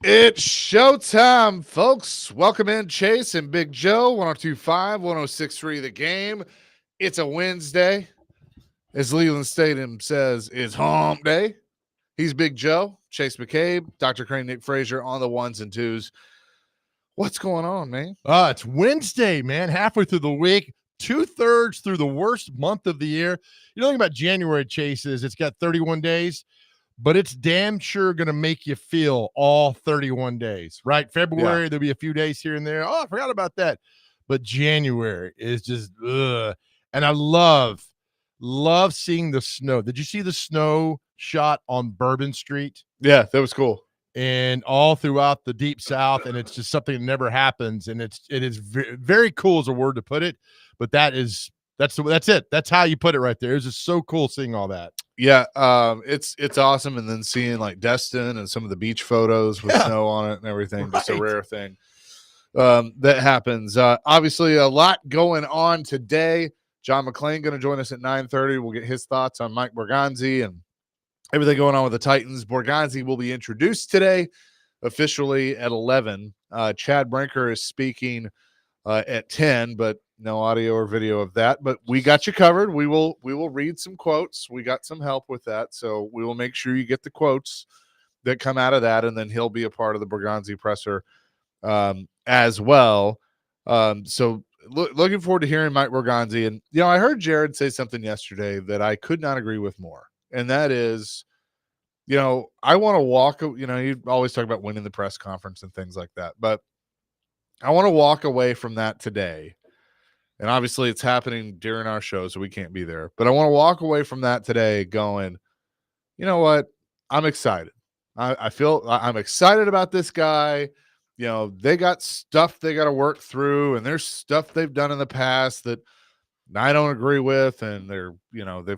It's showtime, folks. Welcome in, Chase and Big Joe, 1025, 1063 The Game. It's a Wednesday. As Leland Stadium says, it's hump day. He's Big Joe, Chase McCabe, Dr. Crane, Nick Frazier on the ones and twos. What's going on, man? It's Wednesday, man. Halfway through the week, 2/3 through the worst month of the year. You know, think about January, Chases. It's got 31 days, but it's damn sure going to make you feel all 31 days, right? February, There'll be a few days here and there. Oh, I forgot about that. But January is just, ugh. And I love seeing the snow. Did you see the snow shot on Bourbon Street? Yeah, that was cool. And all throughout the deep south, and it's just something that never happens, and it is very cool is a word to put it, but that's it. That's how you put it right there. It was just so cool seeing all that. Yeah, it's awesome, and then seeing like Destin and some of the beach photos with snow on it and everything, just a rare thing that happens. Obviously, a lot going on today. John McClain going to join us at 9:30. We'll get his thoughts on Mike Borgonzi and everything going on with the Titans. Borgonzi will be introduced today officially at 11. Chad Brinker is speaking at 10, but no audio or video of that. But we got you covered. We will read some quotes. We got some help with that, so we will make sure you get the quotes that come out of that, and then he'll be a part of the Borgonzi presser as well. So looking forward to hearing Mike Borgonzi. And I heard Jared say something yesterday that I could not agree with more. And that is, I want to walk, you always talk about winning the press conference and things like that, but I want to walk away from that today. And obviously it's happening during our show, so we can't be there, but I want to walk away from that today going, you know what? I'm excited. I feel I'm excited about this guy. They got stuff they got to work through, and there's stuff they've done in the past that I don't agree with, and they've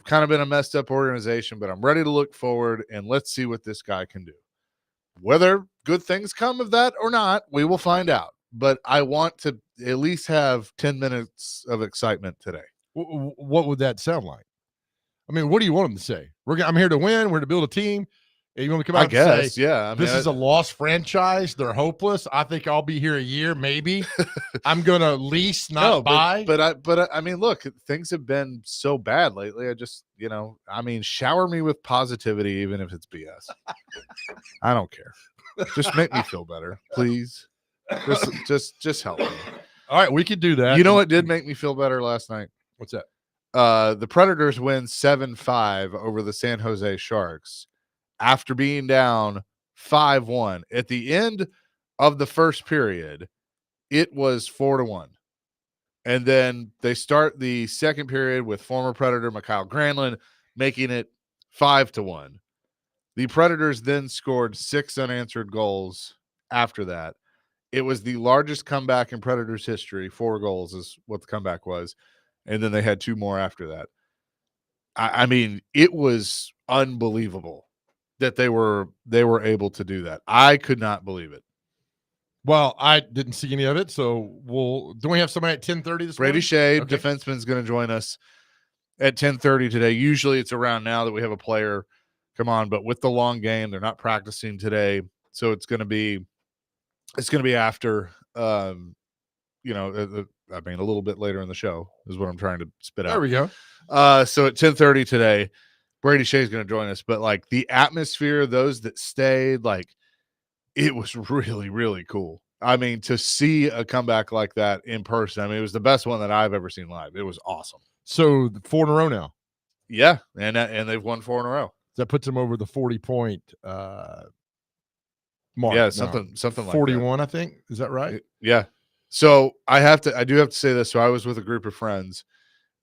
kind of been a messed up organization, but I'm ready to look forward, and let's see what this guy can do. Whether good things come of that or not, we will find out. But I want to at least have 10 minutes of excitement today. What would that sound like? I mean, what do you want him to say? I'm here to win. We're to build a team. You want me to come out and say, yeah. This is a lost franchise. They're hopeless. I think I'll be here a year, maybe. I'm going to lease, not buy. But I mean, look, things have been so bad lately. I just, shower me with positivity, even if it's BS. I don't care. Just make me feel better, please. Just help me. All right, we could do that. You know what did make me feel better last night? What's that? The Predators win 7-5 over the San Jose Sharks after being down 5-1. At the end of the first period, it was 4-1. And then they start the second period with former Predator Mikael Granlund making it 5-1. The Predators then scored 6 unanswered goals after that. It was the largest comeback in Predators history. 4 goals is what the comeback was. And then they had 2 more after that. I mean, it was unbelievable that they were able to do that. I could not believe it. Well, I didn't see any of it, so do we have somebody at 10:30 this morning? Brady Shea, defenseman's going to join us at 10:30 today. Usually it's around now that we have a player come on, but with the long game, they're not practicing today, so it's going to be after a little bit later in the show is what I'm trying to spit out. There we go. So at 10:30 today, Brady Shea is going to join us. But like the atmosphere, those that stayed, like it was really, really cool. I mean, to see a comeback like that in person, I mean, it was the best one that I've ever seen live. It was awesome. So 4 in a row now. Yeah, and they've won 4 in a row. That puts them over the 40-point mark. Yeah, something like 41, I think. Is that right? Yeah. So I do have to say this. So I was with a group of friends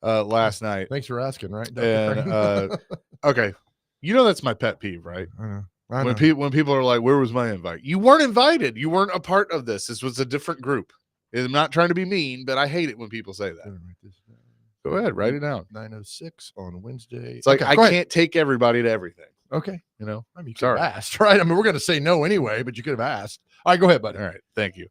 last night. Thanks for asking, right? And okay, that's my pet peeve, right? I know. When people are like, "Where was my invite?" You weren't invited. You weren't a part of this. This was a different group. I'm not trying to be mean, but I hate it when people say that. Go ahead, write it down. 9:06 on Wednesday. It's like I can't take everybody to everything. Okay. I mean, you could have asked, right? I mean, we're going to say no anyway, but you could have asked. All right, go ahead, buddy. All right, thank you.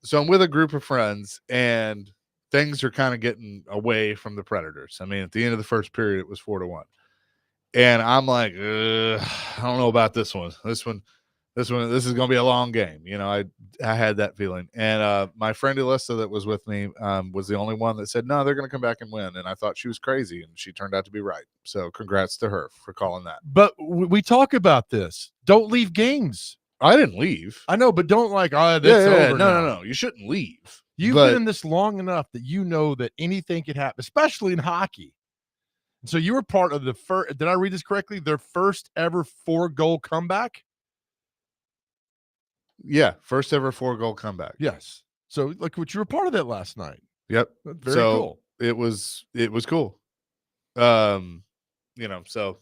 So I'm with a group of friends, and things are kind of getting away from the Predators. I mean, at the end of the first period, it was 4-1. And I'm like, I don't know about this one. This is going to be a long game. You know, I had that feeling. And my friend Alyssa that was with me was the only one that said, no, they're going to come back and win. And I thought she was crazy, and she turned out to be right. So congrats to her for calling that. But we talk about this. Don't leave games. I didn't leave. I know, but don't like, oh, that's over now. No. You shouldn't leave. You've been in this long enough that you know that anything could happen, especially in hockey. So you were part of the first, did I read this correctly? Their first ever 4-goal comeback? Yeah, first ever 4-goal comeback. Yes. So like what you were part of that last night. Yep. Very cool. It was cool. You know, so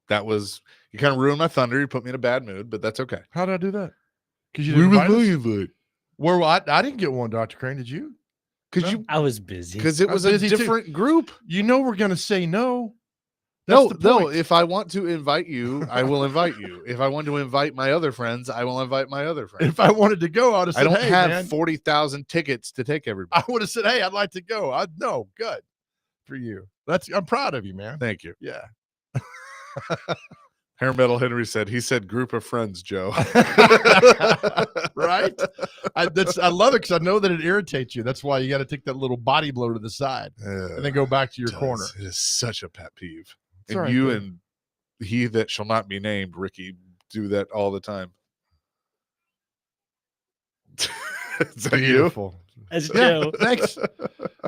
that was, you kind of ruined my thunder. You put me in a bad mood, but that's okay. How did I do that? Because you didn't invite us? Where I didn't get one, Dr. Crane. Did you? Because I was busy. Because it was a different group. You know we're gonna say no. No. If I want to invite you, I will invite you. If I want to invite my other friends, I will invite my other friends. If I wanted to go, I'd have said, I don't hey, have man, 40,000 tickets to take everybody. I would have said, hey, I'd like to go. No, good for you. I'm proud of you, man. Thank you. Yeah. Hair Metal Henry said, he said group of friends, Joe. Right? I love it because I know that it irritates you. That's why you got to take that little body blow to the side and then go back to your corner. It is such a pet peeve. It's And all right, you dude. and he that shall not be named, Ricky, do that all the time. Is that you? Beautiful. As Yeah, Joe. thanks.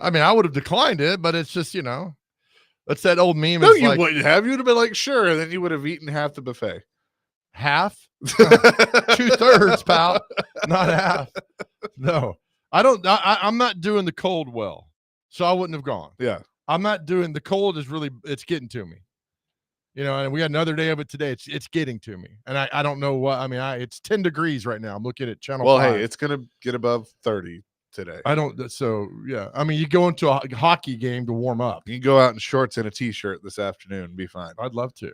I mean, I would have declined it, but it's just, that's that old meme. No, It's you like wouldn't have. You would have been like, sure. And then you would have eaten half the buffet. half, 2/3, pal, not half. No, I don't. I'm not doing the cold well, so I wouldn't have gone. Yeah. I'm not doing the cold. It's getting to me. And we had another day of it today. It's getting to me, and I don't know what. I mean, it's 10 degrees right now. I'm looking at channel. Well, 5. hey, it's gonna get above 30 today. I don't. So yeah, I mean, you go into a hockey game to warm up. You can go out in shorts and a t-shirt this afternoon and be fine. I'd love to.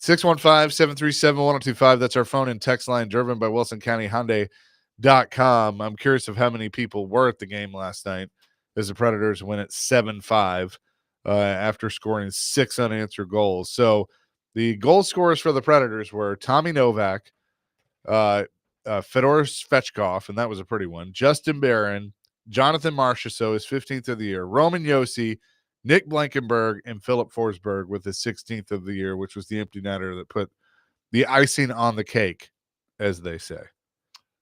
615-737-1025. That's our phone and text line, driven by WilsonCountyHyundai.com. I'm curious of how many people were at the game last night as the Predators win at 7-5 after scoring 6 unanswered goals. So the goal scorers for the Predators were Tommy Novak, Fedor Svechkov, and that was a pretty one, Justin Barron, Jonathan Marchessault, his 15th of the year, Roman Josi, Nick Blankenberg, and Philip Forsberg with his 16th of the year, which was the empty netter that put the icing on the cake, as they say.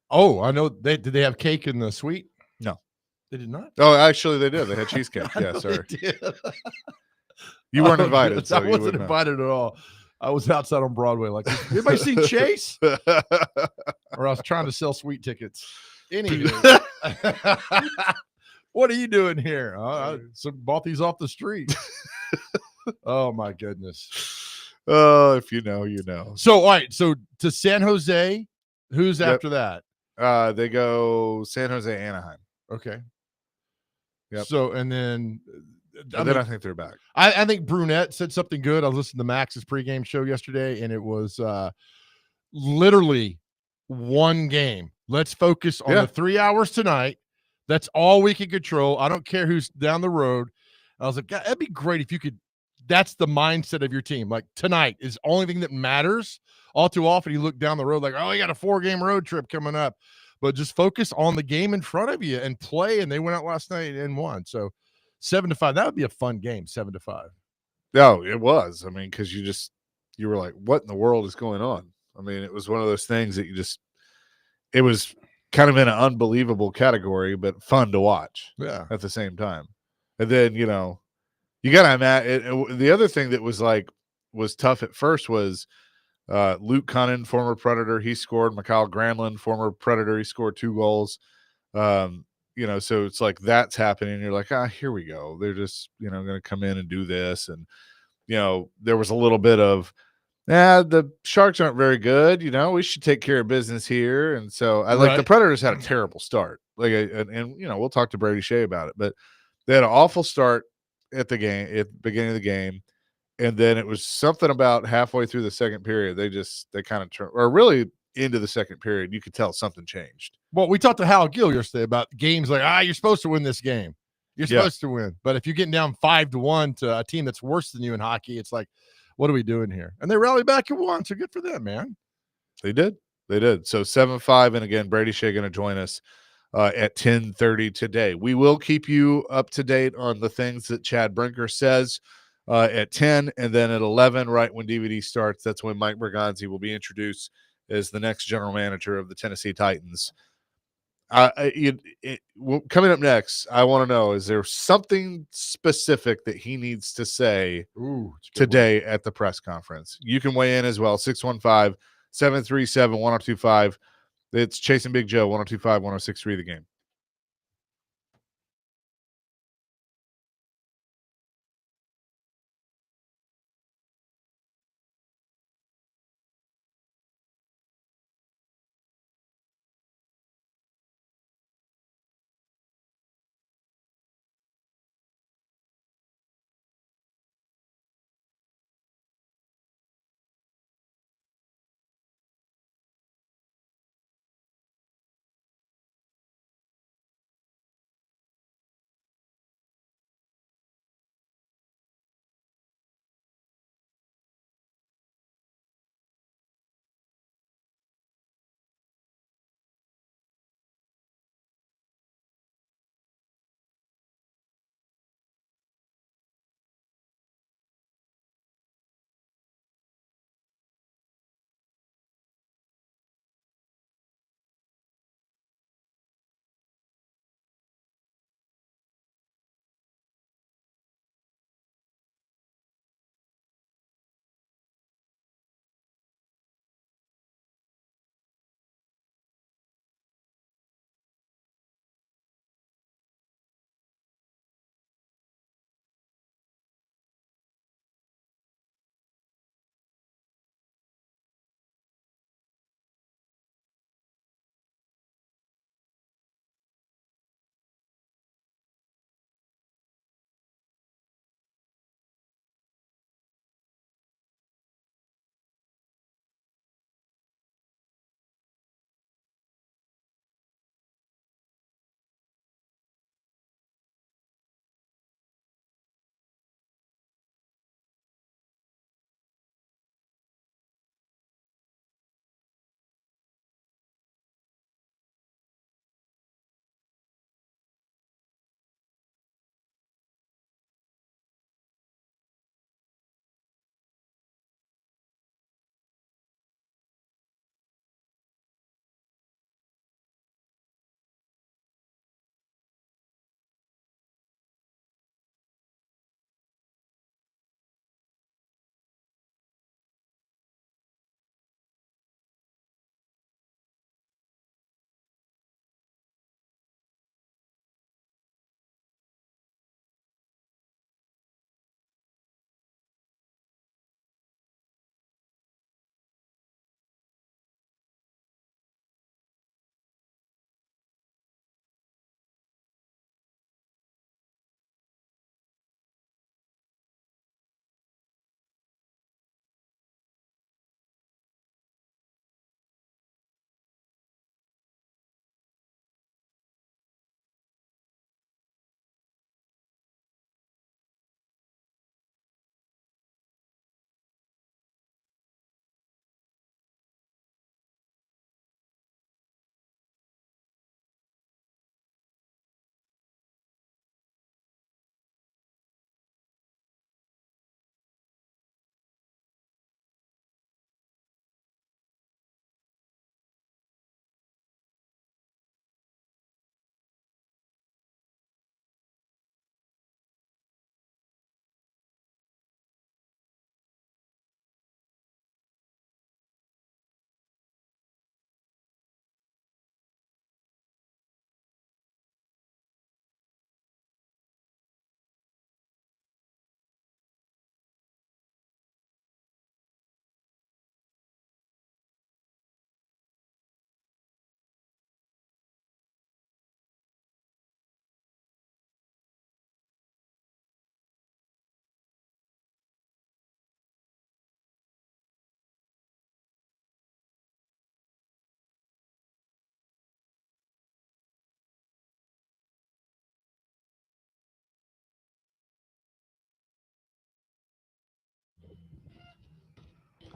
Oh, I know. Did they have cake in the suite? No. They did not. Oh, actually, they did. They had cheesecake. I Yeah, know sorry. they did. You weren't invited. I So you wasn't wouldn't know. invited at all. I was outside on Broadway. Like, anybody seen Chase? Or I was trying to sell sweet tickets. Anywho, what are you doing here? I bought these off the street. Oh my goodness. Oh, if you know, you know. So all right. So to San Jose, who's Yep. after that? They go San Jose, Anaheim. Okay. Yep. So and then And then I think they're back. I think Brunette said something good. I listened to Max's pregame show yesterday, and it was literally one game. Let's focus on the 3 hours tonight. That's all we can control. I don't care who's down the road. I was like, God, that'd be great if you could. That's the mindset of your team. Like tonight is the only thing that matters. All too often, you look down the road like, oh, you got a 4-game road trip coming up. But just focus on the game in front of you and play. And they went out last night and won. So 7-5. That would be a fun game. 7-5. No, it was. I mean, because you were like, what in the world is going on? I mean, it was one of those things that it was kind of in an unbelievable category, but fun to watch. Yeah. At the same time. And then, you got to imagine the other thing that was tough at first was Luke Cunnin, former Predator. He scored. Mikhail Granlund, former Predator. He scored 2 goals. So it's like that's happening. You're like, here we go. They're just, going to come in and do this. And, there was a little bit of, the Sharks aren't very good. We should take care of business here. And so the Predators had a terrible start. And we'll talk to Brady Shea about it, but they had an awful start at the beginning of the game. And then it was something about halfway through the second period. They kind of turned, or really into the second period, you could tell something changed. Well, we talked to Hal Gill yesterday about games like, you're supposed to win this game. You're supposed to win. But if you're getting down 5-1 to a team that's worse than you in hockey, it's like, what are we doing here? And they rallied back and won. So good for them, man. They did. They did. So 7-5, and again, Brady Shea going to join us at 10:30 today. We will keep you up to date on the things that Chad Brinker says at 10, and then at 11, right when DVD starts, that's when Mike Bergonzi will be introduced as the next general manager of the Tennessee Titans. Coming up next, I want to know, is there something specific that he needs to say today at the press conference? You can weigh in as well, 615-737-1025. It's Chasing Big Joe, 1025, 1063 The Game.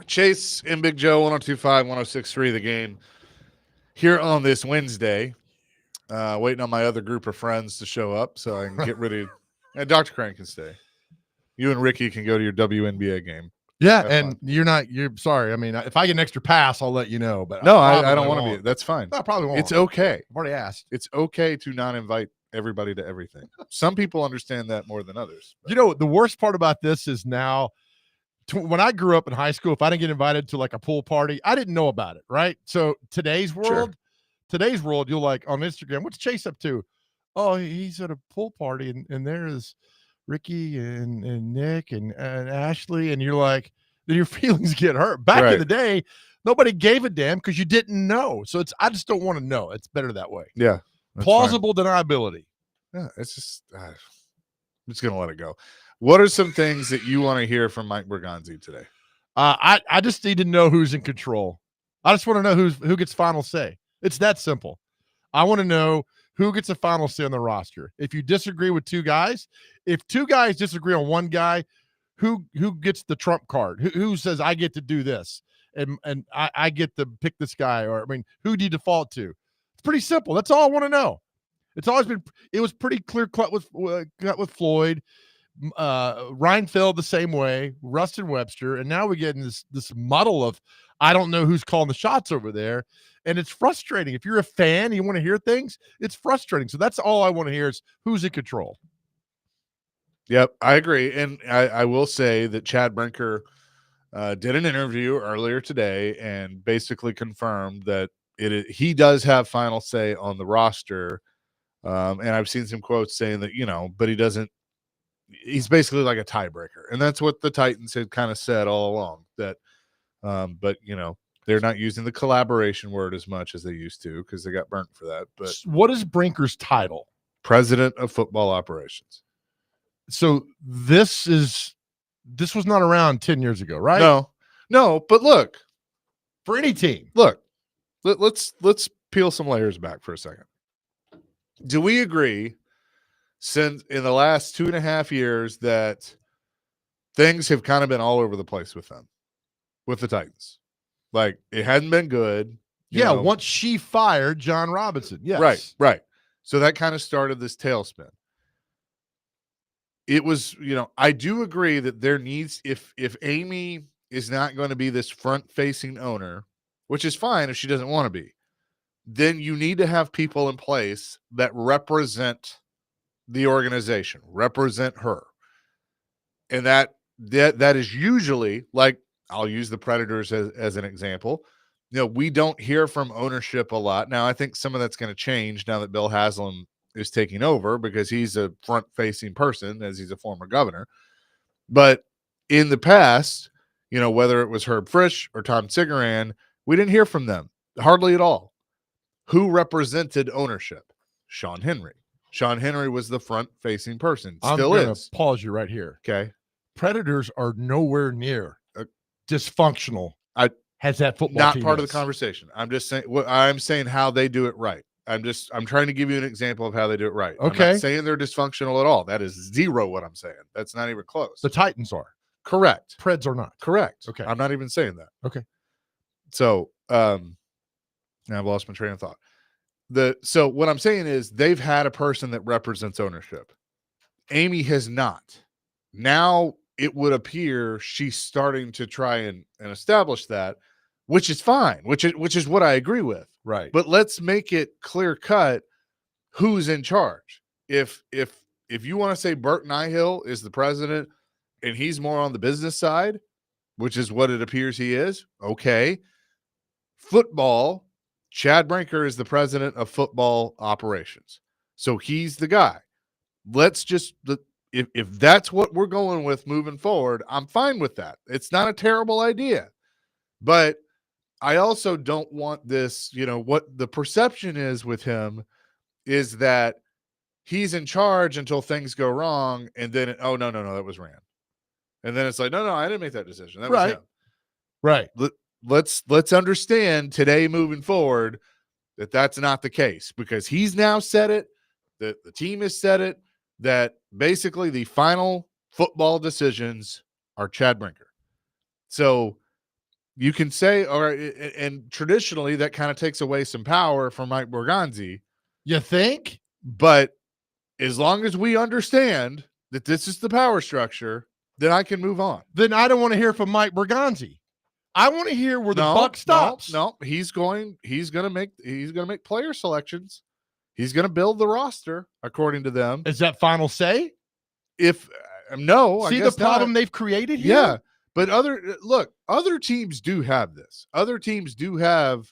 Chase and Big Joe, 102.5, 106.3 The Game here on this Wednesday. Waiting on my other group of friends to show up so I can get ready. And Dr. Crank can stay. You and Ricky can go to your WNBA game. Yeah, Have and fun. you're sorry. I mean, if I get an extra pass, I'll let you know. But No, I don't probably want to won't. be. That's fine. I probably won't. It's okay. I've already asked. It's okay to not invite everybody to everything. Some people understand that more than others. You know, the worst part about this is now, when I grew up in high school, if I didn't get invited to like a pool party, I didn't know about it, right? So today's world, you'll like on Instagram, what's Chase up to? Oh, he's at a pool party, and there's Ricky and Nick and Ashley, and you're like, then your feelings get hurt. Back in the day, nobody gave a damn because you didn't know. So I just don't want to know. It's better that way. Yeah. Plausible deniability. Yeah, it's just I'm just gonna let it go. What are some things that you want to hear from Mike Bergonzi today? I just need to know who's in control. I just want to know who gets final say. It's that simple. I want to know who gets a final say on the roster. If you disagree with two guys, if two guys disagree on one guy, who gets the trump card? Who says I get to do this and I get to pick this guy? Or I mean, who do you default to? It's pretty simple. That's all I want to know. It's always been. It was pretty clear cut with Floyd. Reinfeld the same way, Rustin Webster, and now we get in this muddle of I don't know who's calling the shots over there, and it's frustrating. If you're a fan and you want to hear things, it's frustrating. So that's all I want to hear is who's in control. Yep, I agree, and I will say that Chad Brinker did an interview earlier today and basically confirmed that he does have final say on the roster, and I've seen some quotes saying that but he doesn't. He's basically like a tiebreaker, and that's what the Titans had kind of said all along. That, but they're not using the collaboration word as much as they used to because they got burnt for that. But what is Brinker's title? President of Football Operations. So this was not around 10 years ago, right? No. But look, for any team, let's peel some layers back for a second. Do we agree? Since in the last 2.5 years that things have kind of been all over the place with them, with the Titans. Like it hadn't been good. Once she fired John Robinson. Yes. Right. So that kind of started this tailspin. It was, I do agree that there needs, if Amy is not going to be this front-facing owner, which is fine if she doesn't want to be, then you need to have people in place that represent the organization, represent her. And that is usually, like, I'll use the Predators as an example. We don't hear from ownership a lot. Now, I think some of that's going to change now that Bill Haslam is taking over because he's a front-facing person as he's a former governor. But in the past, whether it was Herb Frisch or Tom Cigaran, we didn't hear from them hardly at all. Who represented ownership? Sean Henry. Sean Henry was the front-facing person. Still is. I'm going to pause you right here. Okay. Predators are nowhere near dysfunctional. Has that football not team part is. of the conversation. I'm just saying. I'm saying how they do it right. I'm trying to give you an example of how they do it right. Okay. I'm not saying they're dysfunctional at all. That is zero what I'm saying. That's not even close. The Titans are. Correct. Preds are not. Correct. Okay. I'm not even saying that. Okay. So, now I've lost my train of thought. So what I'm saying is they've had a person that represents ownership. Amy has not. Now it would appear she's starting to try and establish that, which is fine, which is what I agree with. Right. But let's make it clear cut who's in charge. If you want to say Bert Nihill is the president and he's more on the business side, which is what it appears he is, okay. Football, Chad Brinker is the president of football operations. So he's the guy. Let's just, if that's what we're going with moving forward, I'm fine with that. It's not a terrible idea. But I also don't want this, what the perception is with him is that he's in charge until things go wrong. And then, no, that was Rand. And then it's like, no, I didn't make that decision. That was him. Right. Let's understand today moving forward that that's not the case because he's now said it, that the team has said it, that basically the final football decisions are Chad Brinker. So you can say, and traditionally that kind of takes away some power from Mike Borgonzi. You think? But as long as we understand that this is the power structure, then I can move on. Then I don't want to hear from Mike Borgonzi. I want to hear where the buck stops. No, he's going to make player selections. He's going to build the roster according to them. Is that final say? If no, see I guess the problem not. they've created here? Yeah, but other teams do have this. Other teams do have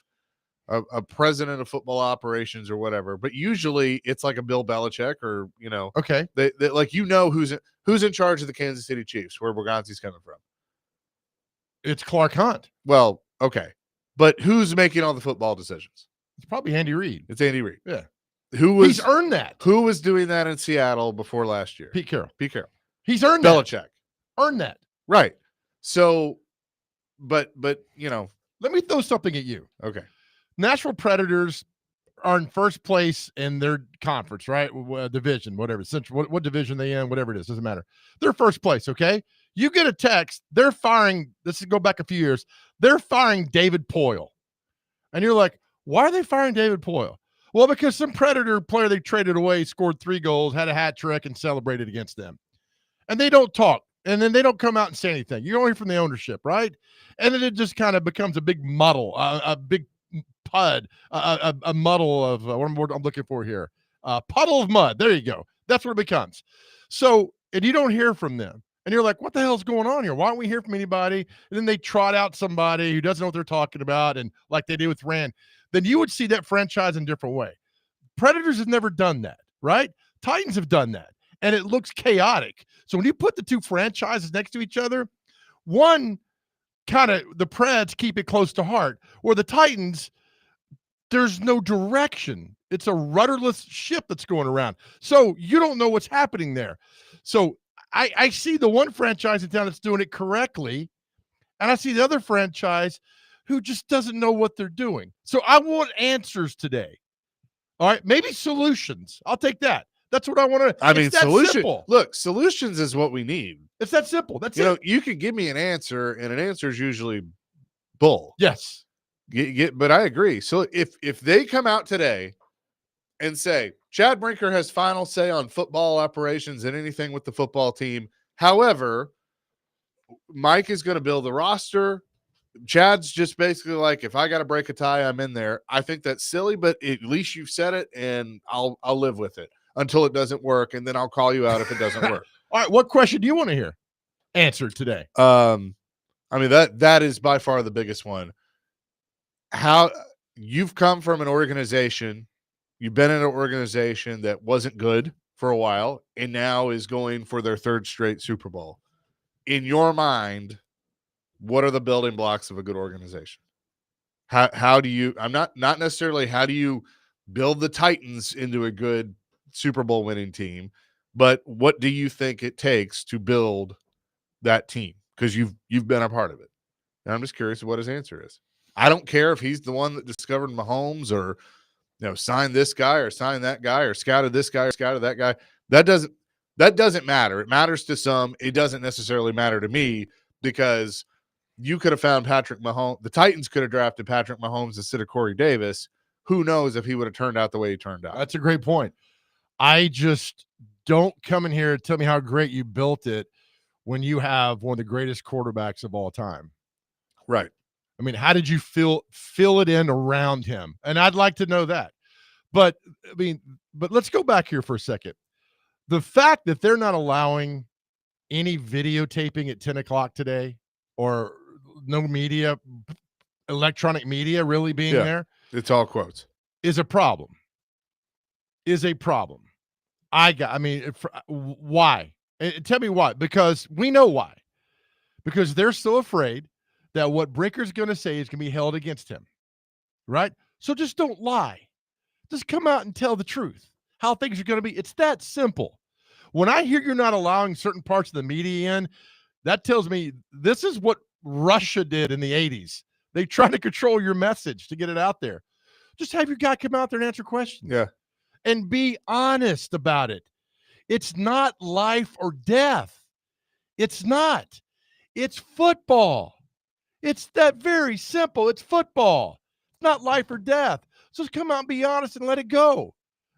a president of football operations or whatever, but usually it's like a Bill Belichick or Okay, they like who's in charge of the Kansas City Chiefs, where Borgonzi's coming from. It's Clark Hunt. Well, okay, but who's making all the football decisions? It's probably Andy Reid. It's Andy Reid. Yeah, he's earned that. Who was doing that in Seattle before last year? Pete Carroll. He's earned Belichick. Earned that. Right. So, but let me throw something at you. Okay. Nashville Predators are in first place in their conference, right? Division, whatever. Central, what division they in, whatever it is, doesn't matter. They're first place, okay? You get a text, they're firing, let's go back a few years, they're firing David Poile. And you're like, why are they firing David Poile? Well, because some Predator player they traded away scored 3 goals, had a hat trick, and celebrated against them. And they don't talk. And then they don't come out and say anything. You don't hear from the ownership, right? And then it just kind of becomes a big muddle, a big pud, a muddle of what I'm looking for here. Puddle of mud. There you go. That's what it becomes. So, and you don't hear from them. And you're like, what the hell's going on here? Why don't we hear from anybody? And then they trot out somebody who doesn't know what they're talking about, and like they did with Rand. Then you would see that franchise in a different way. Predators have never done that, right? Titans have done that. And it looks chaotic. So when you put the two franchises next to each other, one kind of the Preds keep it close to heart, where the Titans, there's no direction. It's a rudderless ship that's going around. So you don't know what's happening there. So I see the one franchise in town that's doing it correctly, and I see the other franchise who just doesn't know what they're doing. So I want answers today. All right, maybe solutions. I'll take that. That's what I want to. I mean, solution. Look, solutions is what we need. It's that simple. That's it. You can give me an answer, and an answer is usually bull. Yes. But I agree. So if they come out today and say Chad Brinker has final say on football operations and anything with the football team, however, Mike is going to build the roster. Chad's just basically like, if I got to break a tie, I'm in there. I think that's silly, but at least you've said it, and I'll live with it until it doesn't work, and then I'll call you out if it doesn't work. All right, what question do you want to hear answered today? I mean, that is by far the biggest one. How you've come from an organization, you've been in an organization that wasn't good for a while, and now is going for their 3rd straight Super Bowl. In your mind, what are the building blocks of a good organization? How do you? I'm not necessarily how do you build the Titans into a good Super Bowl winning team, but what do you think it takes to build that team? Because you've been a part of it. And I'm just curious what his answer is. I don't care if he's the one that discovered Mahomes or signed this guy or signed that guy or scouted this guy or scouted that guy. That doesn't matter. It matters to some. It doesn't necessarily matter to me, because you could have found Patrick Mahomes. The Titans could have drafted Patrick Mahomes instead of Corey Davis. Who knows if he would have turned out the way he turned out? That's a great point. I just don't come in here and tell me how great you built it when you have one of the greatest quarterbacks of all time. Right. I mean, how did you fill it in around him? And I'd like to know that. But let's go back here for a second. The fact that they're not allowing any videotaping at 10 o'clock today, or no media, electronic media really being there. It's all quotes. Is a problem. Why? Tell me why. Because we know why. Because they're so afraid that what Brinker's going to say is going to be held against him, right? So just don't lie. Just come out and tell the truth, how things are going to be. It's that simple. When I hear you're not allowing certain parts of the media in, that tells me this is what Russia did in the 80s. They try to control your message to get it out there. Just have your guy come out there and answer questions. Yeah. And be honest about it. It's not life or death. It's not. It's football. It's that very simple. It's football. It's not life or death. So just come out and be honest and let it go.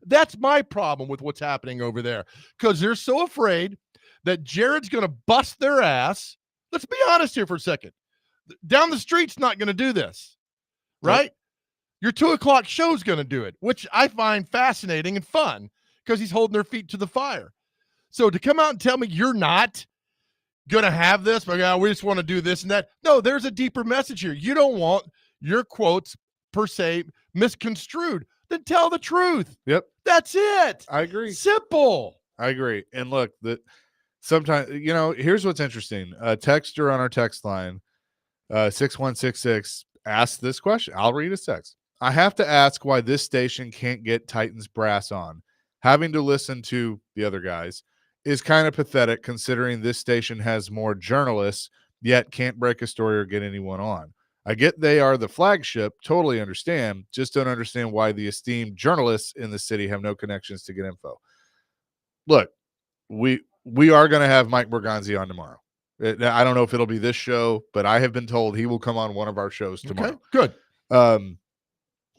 That's my problem with what's happening over there because they're so afraid that Jared's going to bust their ass. Let's be honest here for a second. Down the street's not going to do this, right? Yep. Your 2:00 show's going to do it, which I find fascinating and fun because he's holding their feet to the fire. So to come out and tell me you're not going to have this, but we just want to do this and that. No, there's a deeper message here. You don't want your quotes per se misconstrued. Then tell the truth. Yep. That's it. I agree. Simple. I agree. And look, sometimes, here's what's interesting. A texter on our text line, 6166, asked this question. I'll read his text. I have to ask why this station can't get Titans brass on. Having to listen to the other guys is kind of pathetic considering this station has more journalists, yet can't break a story or get anyone on. I get they are the flagship, totally understand, just don't understand why the esteemed journalists in the city have no connections to get info. Look, we are going to have Mike Berganzi on tomorrow. I don't know if it'll be this show, but I have been told he will come on one of our shows tomorrow. Okay, good.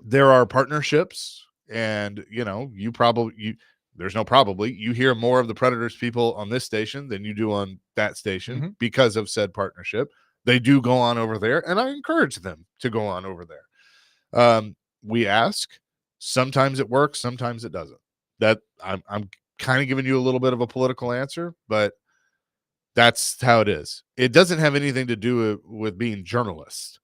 There are partnerships, and there's no probably. You hear more of the Predators people on this station than you do on that station because of said partnership. They do go on over there, and I encourage them to go on over there. We ask. Sometimes it works, sometimes it doesn't. That I'm kind of giving you a little bit of a political answer, but that's how it is. It doesn't have anything to do with being journalists.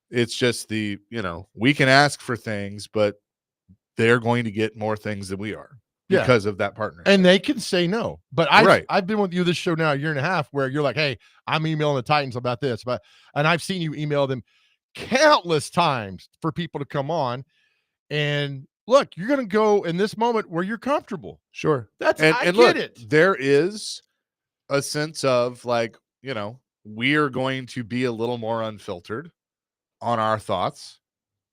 It's just we can ask for things, but they're going to get more things than we are because of that partnership. And they can say no. But I've been with you this show now a year and a half where you're like, hey, I'm emailing the Titans about this. And I've seen you email them countless times for people to come on. And look, you're going to go in this moment where you're comfortable. Sure. I get it. There is a sense of we are going to be a little more unfiltered on our thoughts,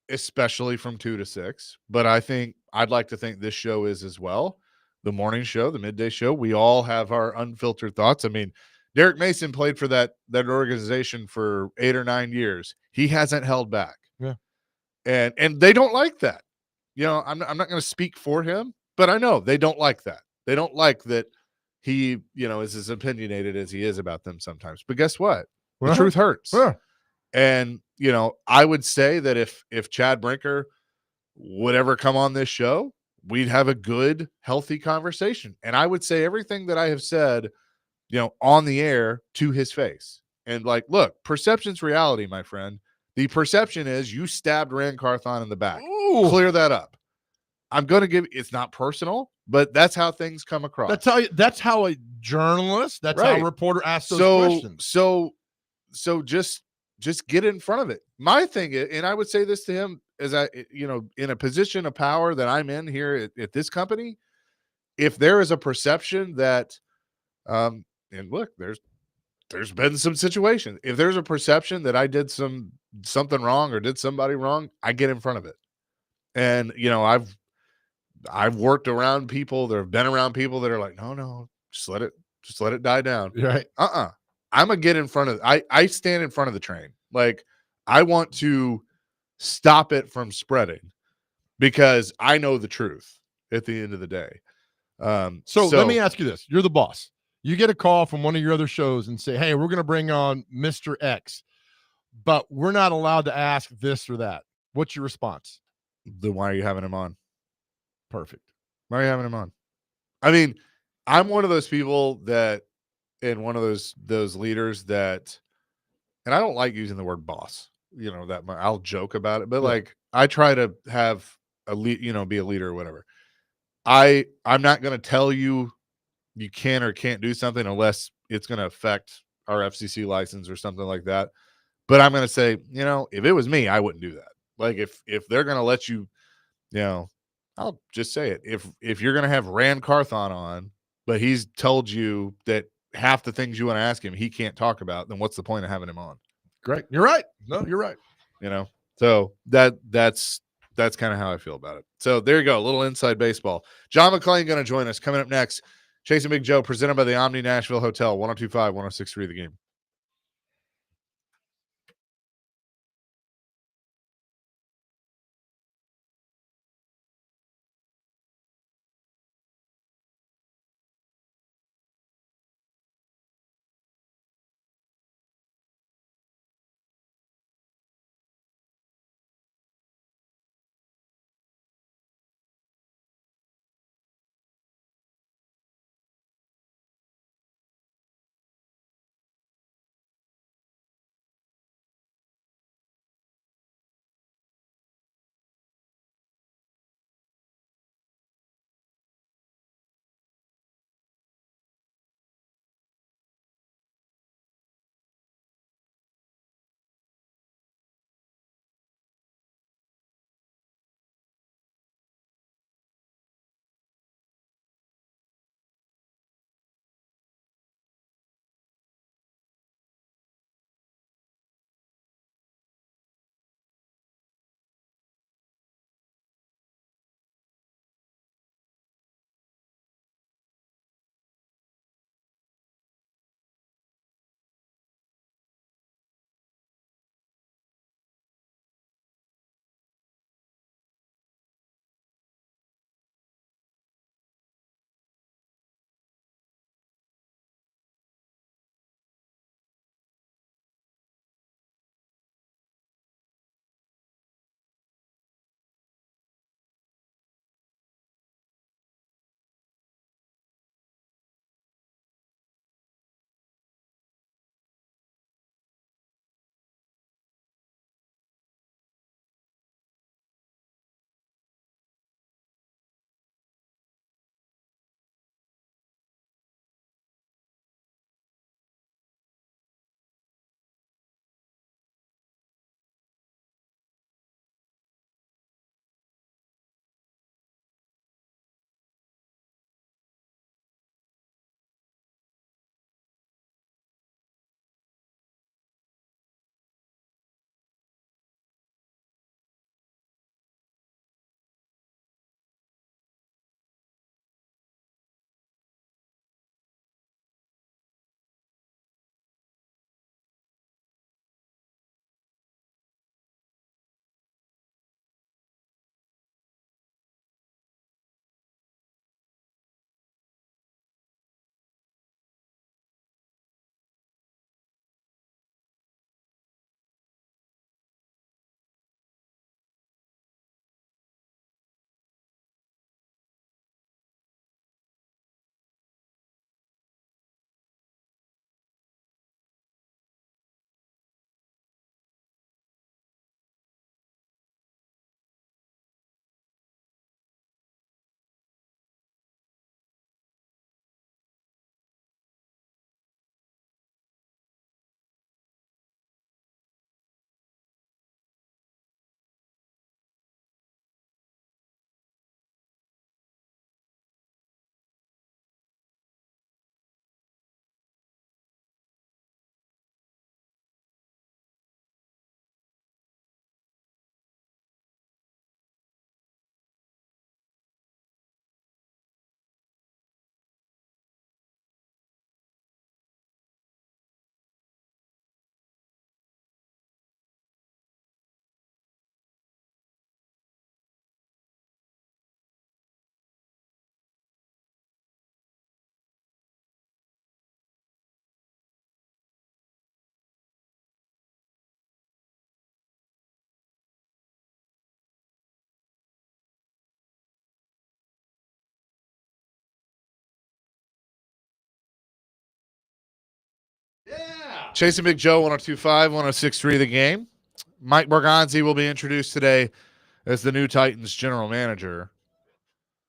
especially from 2 to 6. But I'd like to think this show is as well. The morning show, the midday show, we all have our unfiltered thoughts. I mean, Derek Mason played for that organization for 8 or 9 years. He hasn't held back. Yeah. And they don't like that. I'm not going to speak for him, but I know they don't like that. They don't like that he, is as opinionated as he is about them sometimes. But guess what? The truth hurts. And, I would say that if Chad Brinker would ever come on this show, we'd have a good, healthy conversation. And I would say everything that I have said, on the air to his face. And look, perception's reality, my friend. The perception is you stabbed Rand Carthon in the back. Ooh. Clear that up. I'm going to it's not personal, but that's how things come across. That's how a journalist, how a reporter asks those questions. So just get in front of it. My thing is, and I would say this to him, is in a position of power that I'm in here at this company, if there is a perception that, and look, there's been some situations. If there's a perception that I did something wrong or did somebody wrong, I get in front of it. And I've worked around people. There have been around people that are like, no, just let it die down. Right. I'm gonna get in front of. I stand in front of the train. I want to stop it from spreading because I know the truth at the end of the day. So let me ask you this: you're the boss. You get a call from one of your other shows and say, "Hey, we're going to bring on Mr. X, but we're not allowed to ask this or that." What's your response? Then why are you having him on? Perfect. Why are you having him on? I mean, I'm one of those people that, and one of those leaders that, and I don't like using the word boss. That I'll joke about it, but I try to have a be a leader or whatever. I'm not going to tell you can or can't do something unless it's going to affect our FCC license or something like that. But I'm going to say, if it was me, I wouldn't do that. If they're going to let you, I'll just say it. If you're going to have Rand Carthon on, but he's told you that half the things you want to ask him, he can't talk about, then what's the point of having him on? Great. You're right. No, you're right. So that's kind of how I feel about it. So there you go. A little inside baseball. John McClain going to join us coming up next. Chasing Big Joe, presented by the Omni Nashville Hotel, 102.5, 106.3 The Game. Chasing Big Joe, 102.5, 106.3 The Game. Mike Borgonzi will be introduced today as the new Titans general manager.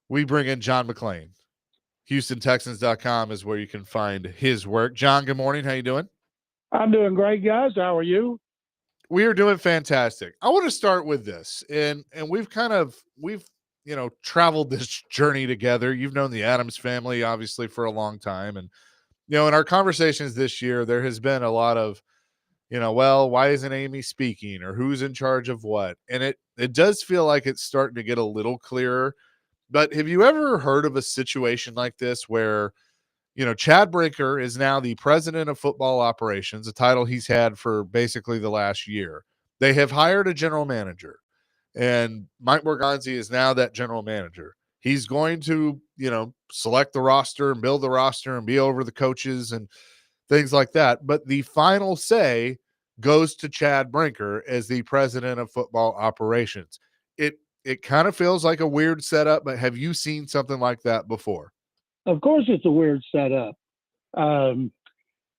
We bring in John McClain. HoustonTexans.com is where you can find his work. John, good morning. How you doing? I'm doing great, guys. How are you? We are doing fantastic. I want to start with this, and we've traveled this journey together. You've known the Adams family obviously for a long time, and in our conversations this year, there has been a lot of, well, why isn't Amy speaking, or who's in charge of what? And it does feel like it's starting to get a little clearer. But have you ever heard of a situation like this where Chad Brinker is now the president of football operations, a title he's had for basically the last year. They have hired a general manager, and Mike Borgonzi is now that general manager. He's going to, select the roster and build the roster and be over the coaches and things like that. But the final say goes to Chad Brinker as the president of football operations. It kind of feels like a weird setup, but have you seen something like that before? Of course, it's a weird setup.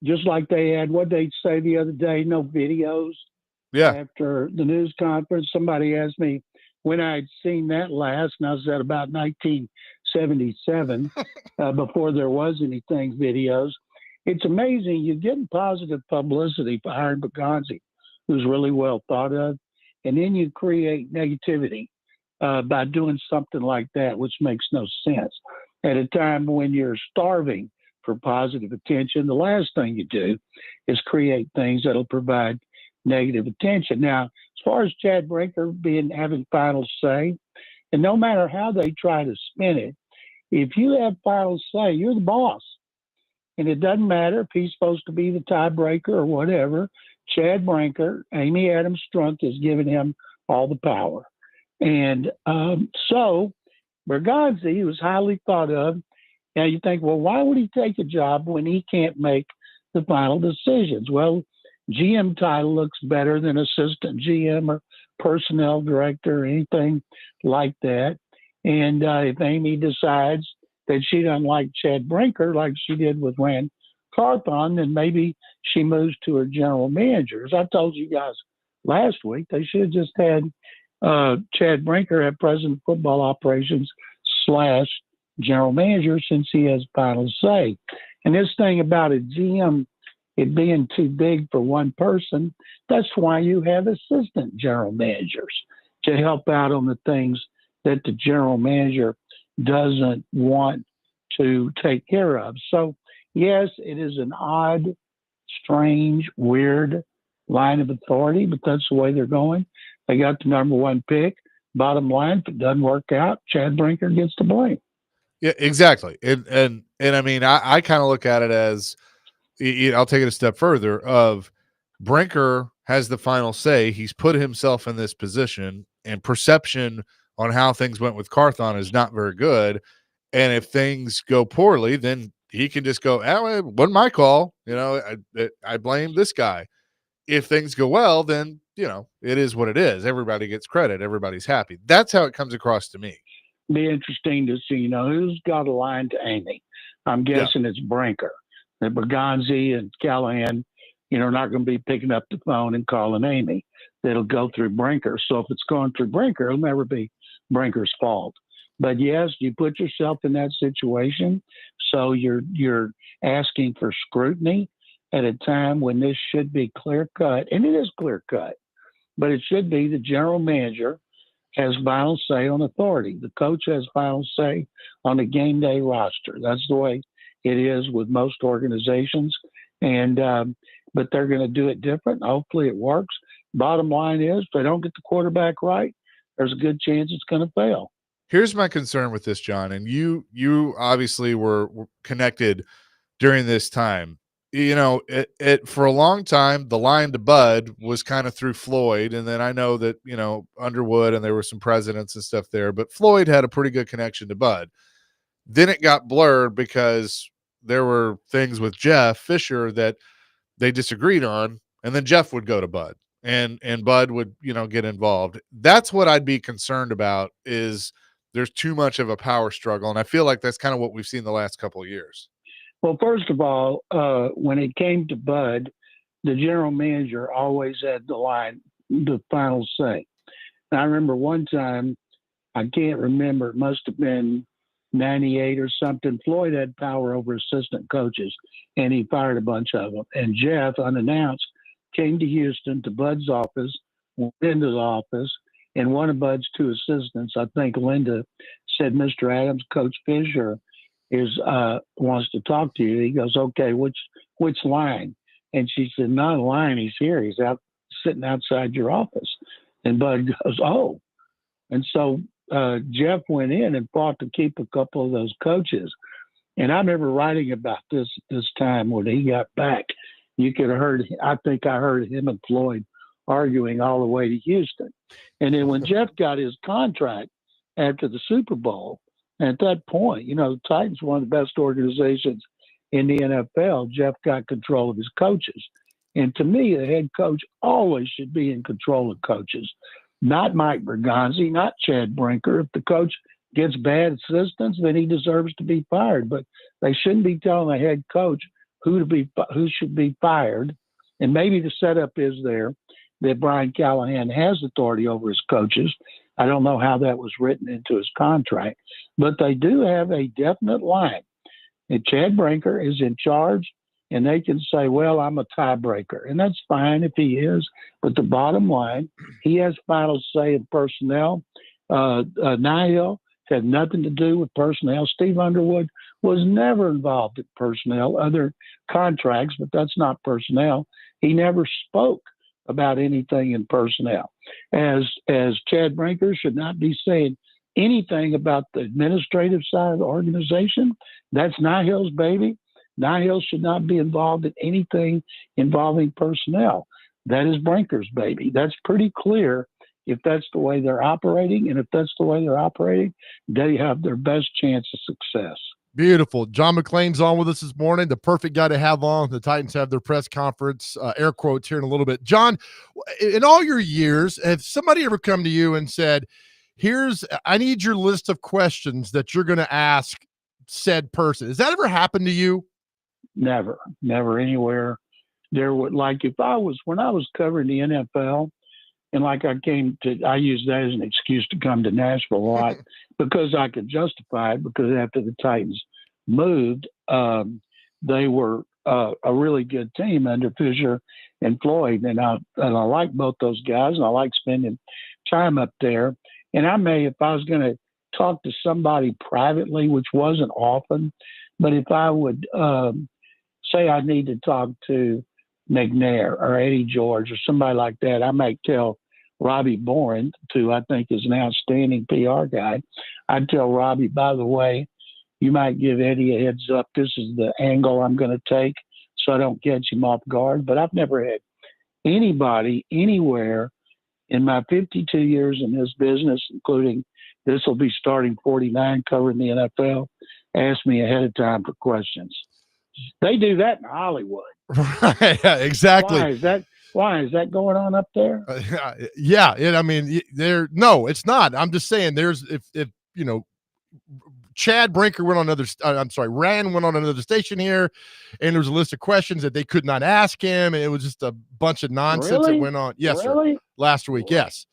Just like they had, what they say the other day, no videos. Yeah. After the news conference, somebody asked me when I'd seen that last, and I said about 1977, before there was anything videos. It's amazing. You're getting positive publicity for hiring Borgonzi, who's really well thought of, and then you create negativity by doing something like that, which makes no sense. At a time when you're starving for positive attention, the last thing you do is create things that'll provide negative attention. Now, as far as Chad Brinker having final say, and no matter how they try to spin it, if you have final say, you're the boss. And it doesn't matter if he's supposed to be the tiebreaker or whatever. Chad Brinker, Amy Adams Strunk has given him all the power. And so Borgonzi was highly thought of. Now you think, well, why would he take a job when he can't make the final decisions? Well, GM title looks better than assistant GM or personnel director or anything like that. And if Amy decides that she doesn't like Chad Brinker like she did with Rand Carthon, then maybe she moves to her general manager. As I told you guys last week, they should have just had Chad Brinker at president of football operations / general manager, since he has final say. And this thing about a GM, it being too big for one person, that's why you have assistant general managers to help out on the things that the general manager doesn't want to take care of. So, yes, it is an odd, strange, weird line of authority, but that's the way they're going. They got the number one pick. Bottom line, if it doesn't work out, Chad Brinker gets the blame. Yeah, exactly. And I mean, I kind of look at it as, I'll take it a step further, of Brinker has the final say. He's put himself in this position, and perception on how things went with Carthon is not very good. And if things go poorly, then he can just go, it wasn't my call. I blame this guy. If things go well, then, it is what it is. Everybody gets credit. Everybody's happy. That's how it comes across to me. Be interesting to see, who's got a line to Amy. I'm guessing it's Brinker. That Borgonzi and Callahan, are not going to be picking up the phone and calling Amy. That'll go through Brinker. So if it's going through Brinker, it'll never be Brinker's fault. But yes, you put yourself in that situation, so you're asking for scrutiny at a time when this should be clear cut, and it is clear cut. But it should be the general manager has final say on authority. The coach has final say on the game day roster. That's the way it is with most organizations. And but they're going to do it different. Hopefully it works. Bottom line is, if they don't get the quarterback right, there's a good chance it's going to fail. Here's my concern with this, John, and you obviously were connected during this time. For a long time, the line to Bud was kind of through Floyd. And then I know that, Underwood, and there were some presidents and stuff there, but Floyd had a pretty good connection to Bud. Then it got blurred because there were things with Jeff Fisher that they disagreed on. And then Jeff would go to Bud and Bud would, get involved. That's what I'd be concerned about, is there's too much of a power struggle. And I feel like that's kind of what we've seen the last couple of years. Well, first of all, when it came to Bud, the general manager always had the final say. And I remember one time, I can't remember, it must have been 98 or something. Floyd had power over assistant coaches, and he fired a bunch of them. And Jeff, unannounced, came to Houston to Bud's office, went into the office, and one of Bud's two assistants, I think Linda, said, "Mr. Adams, Coach Fisher wants to talk to you." He goes, "Okay, which line?" And she said, "Not a line. He's here. He's out sitting outside your office." And Bud goes, "Oh." And so Jeff went in and fought to keep a couple of those coaches. And I remember writing about this time when he got back. You could have heard, I think I heard him and Floyd arguing all the way to Houston. And then when Jeff got his contract after the Super Bowl, at that point, the Titans were one of the best organizations in the NFL. Jeff got control of his coaches. And to me, the head coach always should be in control of coaches, not Mike Bergonzi, not Chad Brinker. If the coach gets bad assistants, then he deserves to be fired. But they shouldn't be telling the head coach who should be fired. And maybe the setup is there that Brian Callahan has authority over his coaches. I don't know how that was written into his contract, but they do have a definite line. And Chad Brinker is in charge, and they can say, "Well, I'm a tiebreaker," and that's fine if he is. But the bottom line, he has final say in personnel. Nihil had nothing to do with personnel. Steve Underwood was never involved in personnel, other contracts, but that's not personnel. He never spoke about anything in personnel. As Chad Brinker should not be saying anything about the administrative side of the organization. That's Nihil's baby. Nihil should not be involved in anything involving personnel. That is Brinker's baby. That's pretty clear if that's the way they're operating. And if that's the way they're operating, they have their best chance of success. Beautiful. John McClain's on with us this morning, the perfect guy to have on. The Titans have their press conference, air quotes here in a little bit. John, in all your years, has somebody ever come to you and said, I need your list of questions that you're going to ask said person? Has that ever happened to you? Never anywhere. There would, like, when I was covering the NFL, and like I used that as an excuse to come to Nashville a lot because I could justify it, because after the Titans moved, they were a really good team under Fisher and Floyd. And I like both those guys, and I like spending time up there. And if I was going to talk to somebody privately, which wasn't often, but if I would say I need to talk to McNair or Eddie George or somebody like that, I might tell Robbie Boren, who I think is an outstanding PR guy. I'd tell Robbie, by the way, you might give Eddie a heads up. This is the angle I'm going to take so I don't catch him off guard. But I've never had anybody anywhere in my 52 years in this business, including this will be starting 49 covering the NFL, ask me ahead of time for questions. They do that in Hollywood. Right, yeah, exactly. Why is that going on up there? Yeah, I mean, no, it's not. I'm just saying, if Chad Brinker went on Rand went on another station here, and there was a list of questions that they could not ask him, and it was just a bunch of nonsense that went on. Yes, really? Sir. Last week, yes.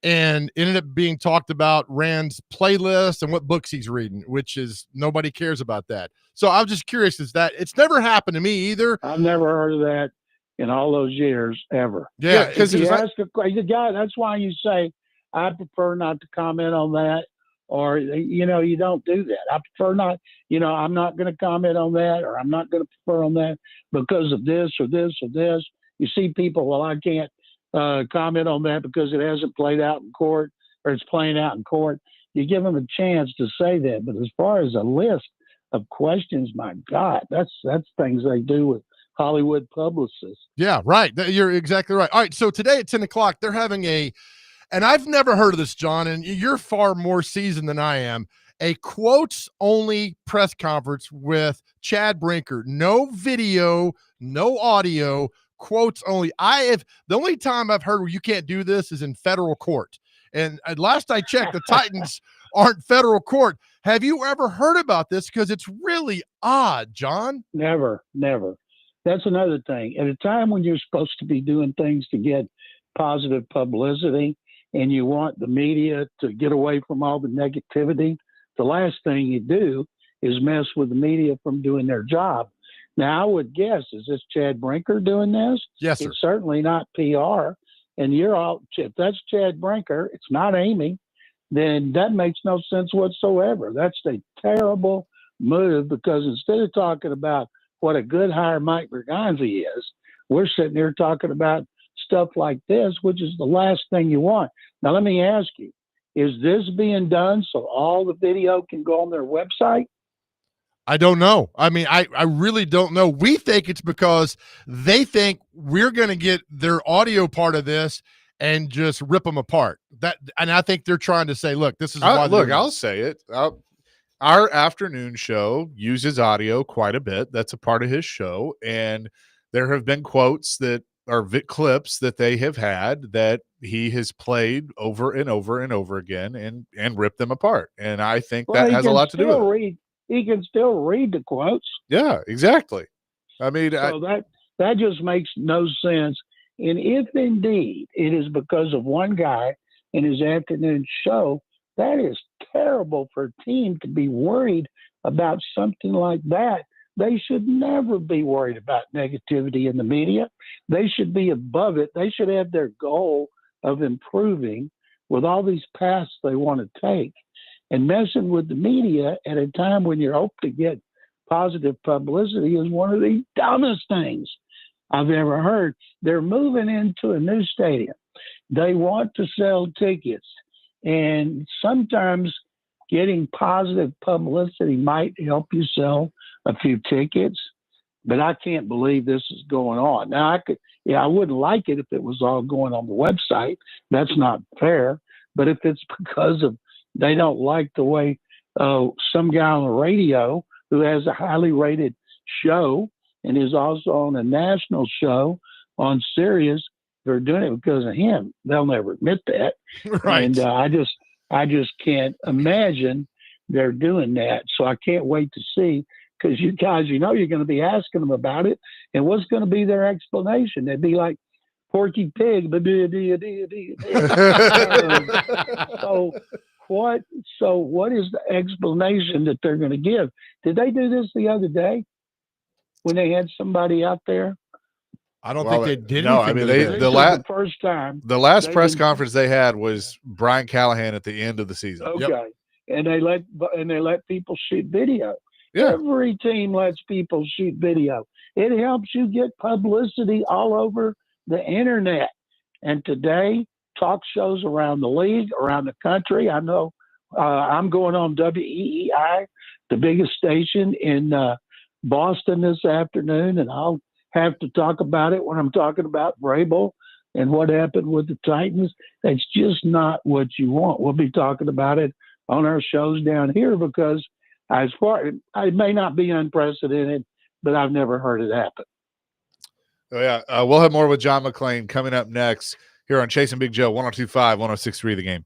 And ended up being talked about Rand's playlist and what books he's reading, which is nobody cares about that. So I was just curious, it's never happened to me either. I've never heard of that in all those years ever. Yeah, because you ask the guy, that's why you say, I prefer not to comment on that, or you don't do that. I prefer not, I'm not going to comment on that, or I'm not going to prefer on that because of this or this or this. You see people, well, I can't comment on that because it hasn't played out in court, or it's playing out in court. You give them a chance to say that. But as far as a list of questions, my God, that's things they do with Hollywood publicists. Yeah, right. You're exactly right. All right. So today at 10 o'clock, they're having and I've never heard of this, John, and you're far more seasoned than I am, a quotes only press conference with Chad Brinker. No video, no audio, quotes only. The only time I've heard where you can't do this is in federal court. And last I checked, the Titans aren't federal court. Have you ever heard about this? Because it's really odd, John. Never. That's another thing. At a time when you're supposed to be doing things to get positive publicity and you want the media to get away from all the negativity, the last thing you do is mess with the media from doing their job. Now, I would guess, is this Chad Brinker doing this? Yes, sir. It's certainly not PR. And you're all, if that's Chad Brinker, it's not Amy, then that makes no sense whatsoever. That's a terrible move because instead of talking about what a good hire Mike Bergonzi is, we're sitting here talking about stuff like this, which is the last thing you want. Now, let me ask you, is this being done so all the video can go on their website? I don't know. I mean, I really don't know. We think it's because they think we're going to get their audio part of this and just rip them apart. And I think they're trying to say, look, this is why. Look, I'll say it. Our afternoon show uses audio quite a bit. That's a part of his show. And there have been quotes that are clips that they have had that he has played over and over and over again and ripped them apart. And I think that has a lot to do with it. He can still read the quotes. Yeah, exactly. I mean, so that just makes no sense. And if indeed it is because of one guy in his afternoon show, that is terrible for a team to be worried about something like that. They should never be worried about negativity in the media. They should be above it. They should have their goal of improving with all these paths they want to take. And messing with the media at a time when you're hoping to get positive publicity is one of the dumbest things I've ever heard. They're moving into a new stadium. They want to sell tickets. And sometimes getting positive publicity might help you sell a few tickets. But I can't believe this is going on. Now, I wouldn't like it if it was all going on the website. That's not fair. But if it's because of they don't like the way some guy on the radio who has a highly rated show and is also on a national show on Sirius, they're doing it because of him. They'll never admit that. Right. And I just can't imagine they're doing that. So I can't wait to see, because you guys, you're going to be asking them about it. And what's going to be their explanation? They'd be like, Porky Pig. So what is the explanation that they're going to give? Did they do this the other day when they had somebody out there? I don't think they did. No, I mean the first time. The last press conference they had was Brian Callahan at the end of the season. Okay, yep. and they let people shoot video. Yeah. Every team lets people shoot video. It helps you get publicity all over the internet. And today, talk shows around the league, around the country. I know I'm going on WEEI, the biggest station in Boston this afternoon, and I'll have to talk about it when I'm talking about Vrabel and what happened with the Titans. That's just not what you want. We'll be talking about it on our shows down here because it may not be unprecedented, but I've never heard it happen. Oh, yeah. We'll have more with John McClain coming up next here on Chasing Big Joe, 102.5, 106.3 The Game.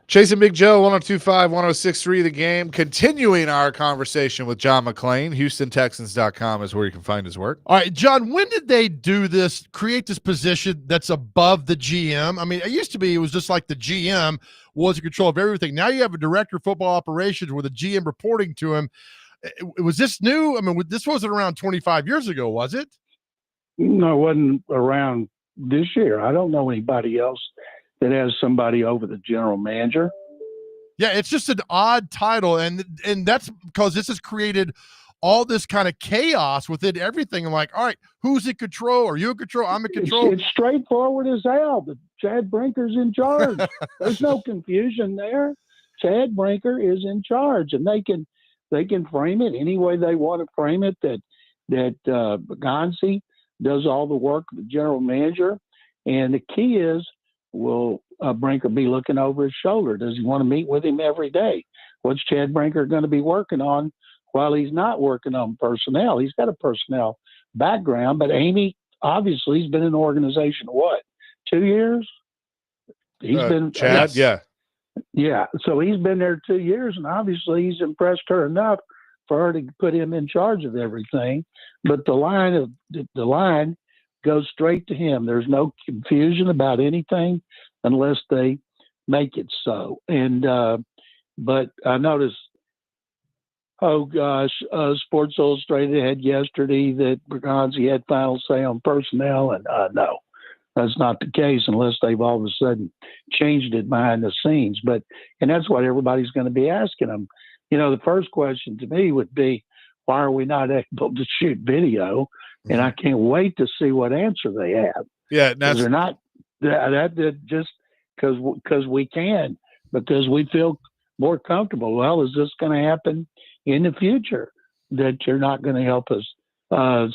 Chasing Big Joe, 102.5, 106.3 The Game. Continuing our conversation with John McClain. HoustonTexans.com is where you can find his work. All right, John, when did they do this, create this position that's above the GM? I mean, it used to be it was just like the GM was in control of everything. Now you have a director of football operations with a GM reporting to him. Was this new? I mean, this wasn't around 25 years ago, was it? No, it wasn't around this year. I don't know anybody else that has somebody over the general manager. Yeah, it's just an odd title, and that's because this has created all this kind of chaos within everything. I'm like, all right, who's in control? Are you in control? I'm in control. It's straightforward as hell. But Chad Brinker's in charge. There's no confusion there. Chad Brinker is in charge, and they can frame it any way they want to frame it. That Gonzi does all the work of the general manager, and the key is, will Brinker be looking over his shoulder? Does he want to meet with him every day? What's Chad Brinker going to be working on while he's not working on personnel? He's got a personnel background, but Amy, obviously, he's been in the organization, what, 2 years? He's been Chad, yeah. Yeah, so he's been there 2 years, and obviously he's impressed her enough for her to put him in charge of everything. But the line goes straight to him. There's no confusion about anything unless they make it so. And but I noticed, oh gosh, Sports Illustrated had yesterday that Bergonzi had final say on personnel, and no, that's not the case unless they've all of a sudden changed it behind the scenes. And that's what everybody's going to be asking them. You know, the first question to me would be, why are we not able to shoot video? And I can't wait to see what answer they have. Yeah, that's they're not that just because we can, because we feel more comfortable. Well, is this going to happen in the future that you're not going to help us?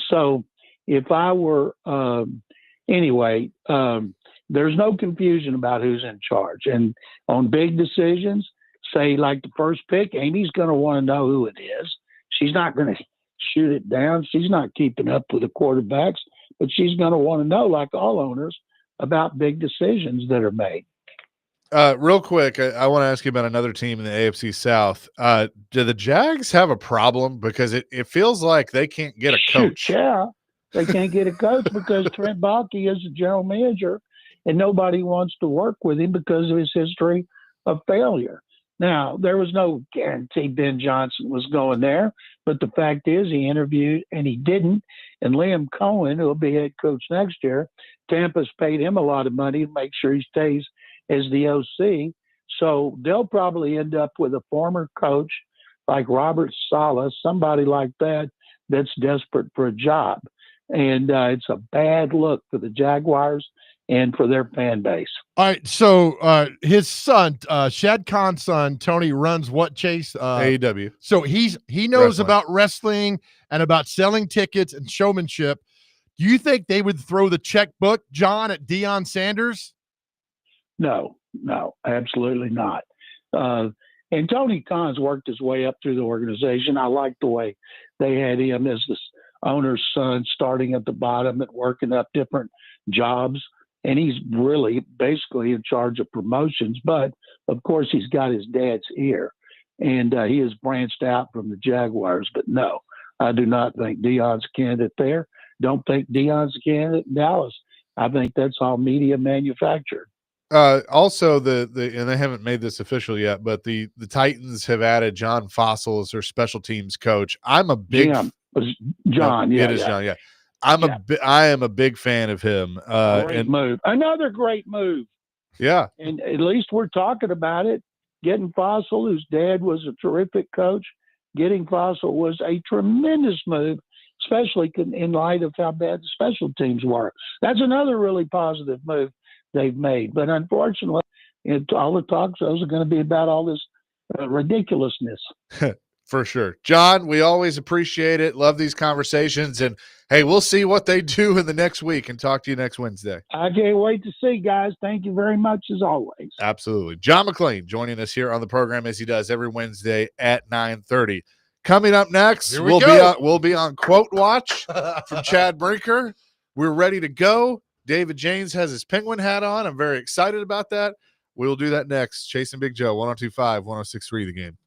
So if I were anyway, there's no confusion about who's in charge. And on big decisions, say like the first pick, Amy's going to want to know who it is. She's not going to shoot it down. She's not keeping up with the quarterbacks, but she's going to want to know, like all owners, about big decisions that are made. Real quick, I want to ask you about another team in the AFC South. Do the Jags have a problem? Because it feels like they can't get a coach. Yeah, they can't get a coach because Trent Baalke is the general manager, and nobody wants to work with him because of his history of failure. Now, there was no guarantee Ben Johnson was going there, but the fact is he interviewed and he didn't. And Liam Cohen, who will be head coach next year, Tampa's paid him a lot of money to make sure he stays as the OC. So they'll probably end up with a former coach like Robert Saleh, somebody like that, that's desperate for a job. And it's a bad look for the Jaguars and for their fan base. All right, so his son, Shad Khan's son, Tony, runs what, Chase? AEW. So he knows about wrestling and about selling tickets and showmanship. Do you think they would throw the checkbook, John, at Deion Sanders? No, absolutely not. And Tony Khan's worked his way up through the organization. I like the way they had him as the owner's son, starting at the bottom and working up different jobs. And he's really basically in charge of promotions. But, of course, he's got his dad's ear. And he has branched out from the Jaguars. But, no, I do not think Deion's a candidate there. Don't think Deion's a candidate in Dallas. I think that's all media manufactured. Also, and they haven't made this official yet, but the Titans have added John Fossil as their special teams coach. I'm a big John. John. Yeah. I am a big fan of him. Great move. Another great move. Yeah. And at least we're talking about it. Getting Fossil, whose dad was a terrific coach, getting Fossil was a tremendous move, especially in light of how bad the special teams were. That's another really positive move they've made. But unfortunately, all the talk shows are going to be about all this ridiculousness. For sure. John, we always appreciate it. Love these conversations. And, hey, we'll see what they do in the next week and talk to you next Wednesday. I can't wait to see, guys. Thank you very much, as always. Absolutely. John McClain joining us here on the program as he does every Wednesday at 9:30. Coming up next, we'll be on Quote Watch from Chad Brinker. We're ready to go. David James has his Penguin hat on. I'm very excited about that. We'll do that next. Chasing Big Joe, 1025, 1063 The Game.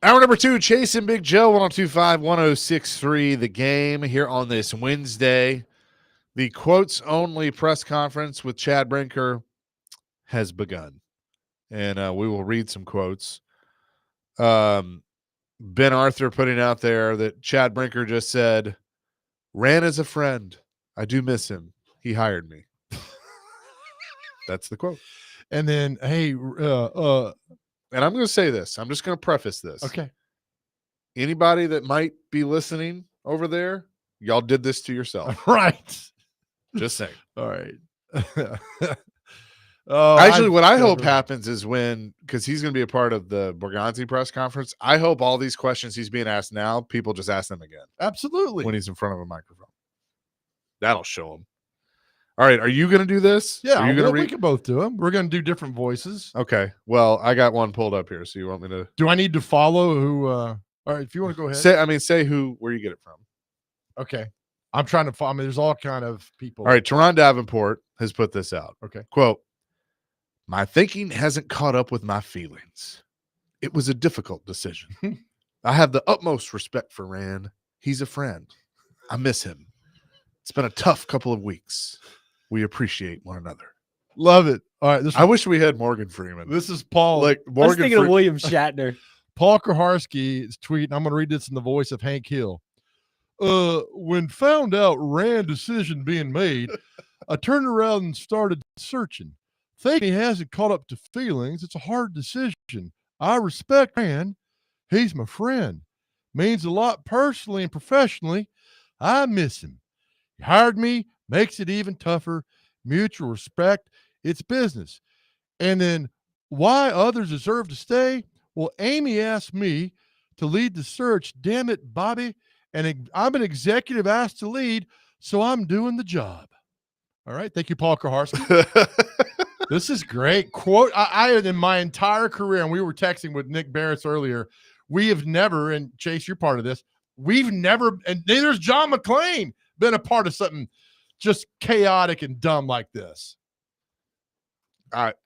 Hour number 2, Chase and Big Joe, 102.5, 106.3, The Game here on this Wednesday. The quotes-only press conference with Chad Brinker has begun, and we will read some quotes. Ben Arthur putting out there that Chad Brinker just said, "Ran as a friend. I do miss him. He hired me." That's the quote. And then, hey, and I'm going to say this. I'm just going to preface this. okay. Anybody that might be listening over there, y'all did this to yourself. Right. Just saying. All right. Actually, what I hope happens is because he's going to be a part of the Borgonzi press conference, I hope all these questions he's being asked now, people just ask them again. Absolutely. When he's in front of a microphone. That'll show him. All right. Are you going to do this? Yeah. Are you going we can both do them. We're going to do different voices. Okay. Well, I got one pulled up here. So you want me to? Do I need to follow who? All right. If you want to go ahead. Say where you get it from. Okay. I'm trying to follow. I mean, there's all kind of people. All right. Teron Davenport has put this out. Okay. Quote, "My thinking hasn't caught up with my feelings. It was a difficult decision. I have the utmost respect for Rand. He's a friend. I miss him. It's been a tough couple of weeks. We appreciate one another." Love it. All right. I wish we had Morgan Freeman. This is Paul. Like I was Morgan thinking of William Shatner. Paul Kaharski is tweeting. I'm going to read this in the voice of Hank Hill. When found out Rand decision being made, I turned around and started searching. Thinking he hasn't caught up to feelings. It's a hard decision. I respect Rand. He's my friend. Means a lot personally and professionally. I miss him. He hired me, makes it even tougher. Mutual respect. It's business. And then why others deserve to stay? Well, Amy asked me to lead the search. Damn it, Bobby. And I'm an executive asked to lead, so I'm doing the job. All right. Thank you, Paul Kaharski. This is great. Quote, I in my entire career, and we were texting with Nick Barris earlier, we have never, and Chase, you're part of this, we've never, and neither's John McClain, been a part of something just chaotic and dumb like this. All right.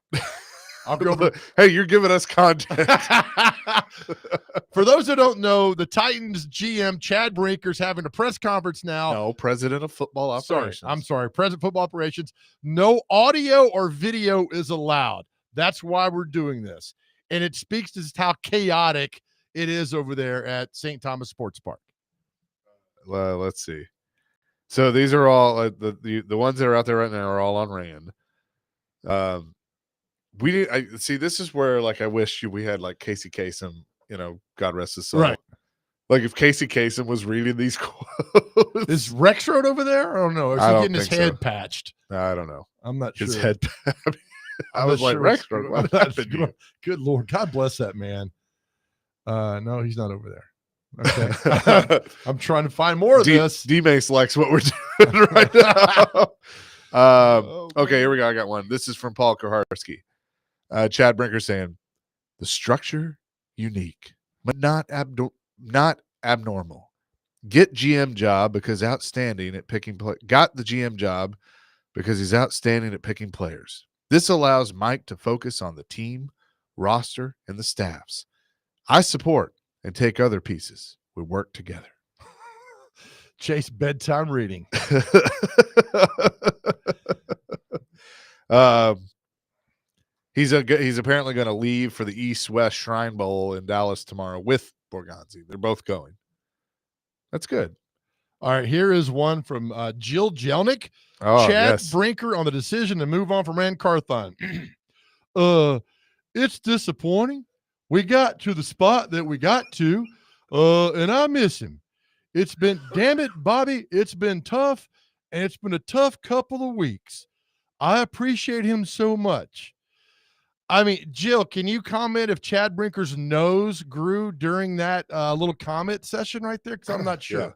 I'll go for, hey, you're giving us content. For those who don't know, the Titans GM Chad Brinker's having a press conference now. No, president of football operations. I'm sorry, president of football operations. No audio or video is allowed. That's why we're doing this. And it speaks to just how chaotic it is over there at St. Thomas Sports Park. Let's see. So these are all the ones that are out there right now are all on Rand. This is where I wish we had Casey Kasem, God rest his soul. Right. If Casey Kasem was reading these quotes. Is Rexroad over there? I don't know. Or is he getting his head patched? I don't know. I'm not sure. His head. I was like, Rexroad, what happened to you? Good Lord. God bless that man. No, he's not over there. Okay. I'm trying to find more of this. D-Mace likes what we're doing right now. Okay, here we go. I got one. This is from Paul Kaharski. Chad Brinker saying, "The structure unique, but not abnormal. Get GM job because outstanding at picking got the GM job because he's outstanding at picking players. This allows Mike to focus on the team, roster, and the staffs. I support and take other pieces. We work together." Chase bedtime reading. He's apparently going to leave for the East-West Shrine Bowl in Dallas tomorrow with Borgonzi. They're both going. That's good. All right, here is one from Jill Jelnick. Oh, Chad yes. Brinker on the decision to move on from Rand Carthon. It's disappointing. We got to the spot that we got to, and I miss him. It's been, damn it, Bobby, it's been tough, and it's been a tough couple of weeks. I appreciate him so much. I mean, Jill, can you comment if Chad Brinker's nose grew during that little comment session right there? Because I'm not sure.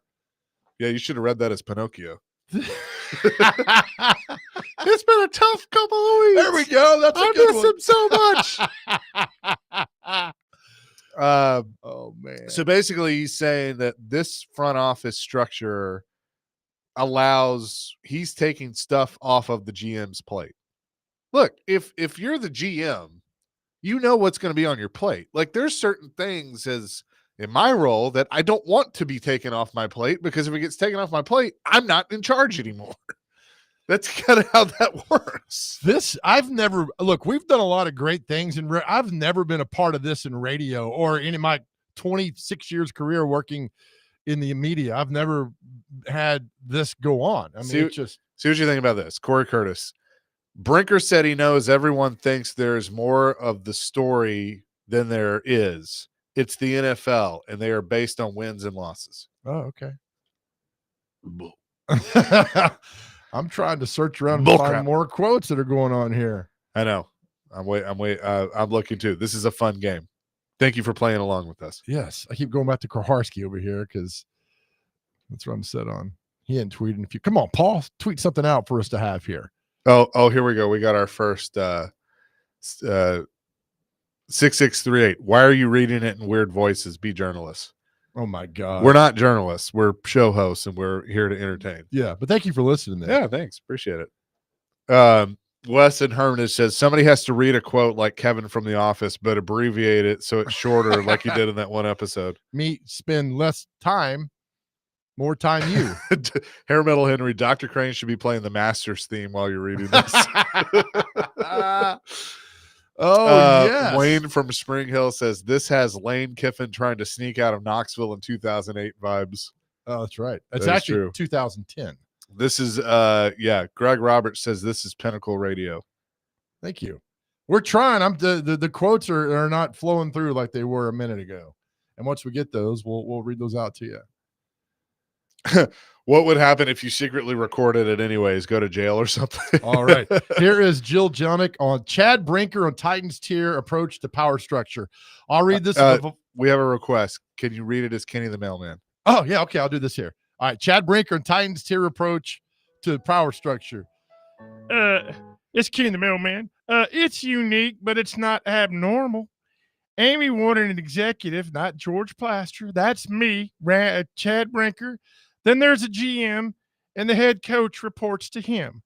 Yeah, you should have read that as Pinocchio. It's been a tough couple of weeks. There we go. That's I good miss one. him so much. Oh, man. So basically, he's saying that this front office structure he's taking stuff off of the GM's plate. Look, if you're the GM, you know what's going to be on your plate. There's certain things as in my role that I don't want to be taken off my plate, because if it gets taken off my plate, I'm not in charge anymore. That's kind of how that works. I've never look. We've done a lot of great things, and I've never been a part of this in radio or in my 26 years career working in the media. I've never had this go on. I mean, it's just see what you think about this. Corey Curtis. Brinker said he knows everyone thinks there's more of the story than there is. It's the NFL, and they are based on wins and losses. Oh, okay. I'm trying to search around and find more quotes that are going on here. I know. I'm looking too. This is a fun game. Thank you for playing along with us. Yes. I keep going back to Kraharski over here because that's what I'm set on. He ain't tweeting. Come on, Paul, tweet something out for us to have here. Oh, here we go. We got our first 6638. Why are you reading it in weird voices? Be journalists. Oh my God. We're not journalists. We're show hosts, and we're here to entertain. Yeah, but thank you for listening there. Yeah, thanks. Appreciate it. Wes and Hermitage says somebody has to read a quote like Kevin from The Office, but abbreviate it so it's shorter, like you did in that one episode. Me spend less time, more time you. Hair Metal Henry, Dr. Crane should be playing the Masters theme while you're reading this. Yes. Wayne from Spring Hill says this has Lane Kiffin trying to sneak out of Knoxville in 2008 vibes. Oh, that's right. It's That is actually true. 2010. This is Greg Roberts says this is Pinnacle Radio. Thank you. We're trying. The quotes are not flowing through like they were a minute ago. And once we get those, we'll read those out to you. What would happen if you secretly recorded it anyways? Go to jail or something? All right. Here is Jill Jelnick on Chad Brinker on Titans tier approach to power structure. I'll read this. We have a request. Can you read it as Kenny the Mailman? Oh, yeah. Okay. I'll do this here. All right. Chad Brinker on Titans tier approach to power structure. It's Kenny the Mailman. It's unique, but it's not abnormal. Amy wanted an executive, not George Plaster. That's me, Chad Brinker. Then there's a GM, and the head coach reports to him.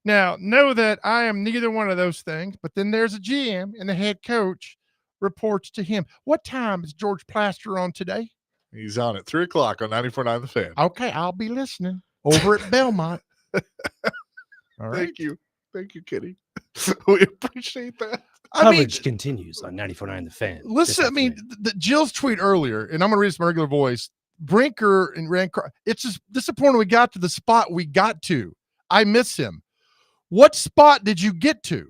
Now, know that I am neither one of those things, but then there's a GM, and the head coach reports to him. What time is George Plaster on today? He's on at 3:00 on 94.9 The Fan. Okay, I'll be listening over at Belmont. All right. Thank you, Kenny. We appreciate that. Coverage continues on 94.9 The Fan. Listen, I mean, Jill's tweet earlier, and I'm going to read this in my regular voice. Brinker and Rancor, it's just disappointing we got to the spot we got to. I miss him. What spot did you get to?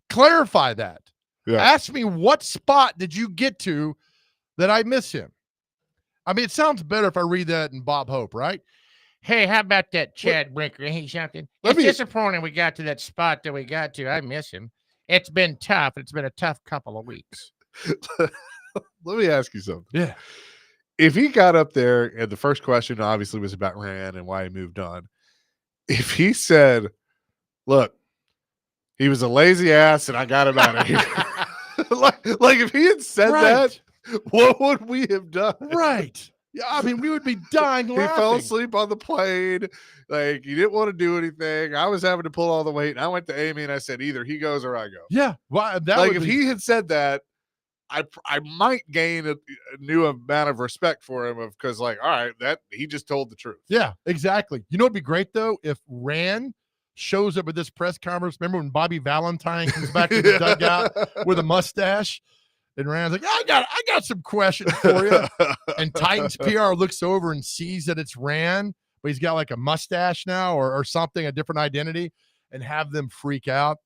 Clarify that. Yeah. Ask me, what spot did you get to that I miss him? I mean, it sounds better if I read that in Bob Hope, right? Hey, how about that Chad Brinker? Ain't something? It's disappointing we got to that spot that we got to. I miss him. It's been tough. It's been a tough couple of weeks. Let me ask you something. Yeah. If he got up there and the first question obviously was about Rand and why he moved on, if he said, look, he was a lazy ass and I got him out of here. like if he had said that, what would we have done? Right. Yeah, I mean, we would be dying laughing. He fell asleep on the plane. Like, he didn't want to do anything. I was having to pull all the weight. And I went to Amy and I said, either he goes or I go. Yeah. Well, if he had said that, I might gain a new amount of respect for him because, like, all right, that he just told the truth. Yeah, exactly. You know what'd be great though if Rand shows up at this press conference. Remember when Bobby Valentine comes back to the dugout with a mustache, and Rand's like, I got some questions for you. And Titans PR looks over and sees that it's Rand, but he's got like a mustache now or something, a different identity, and have them freak out.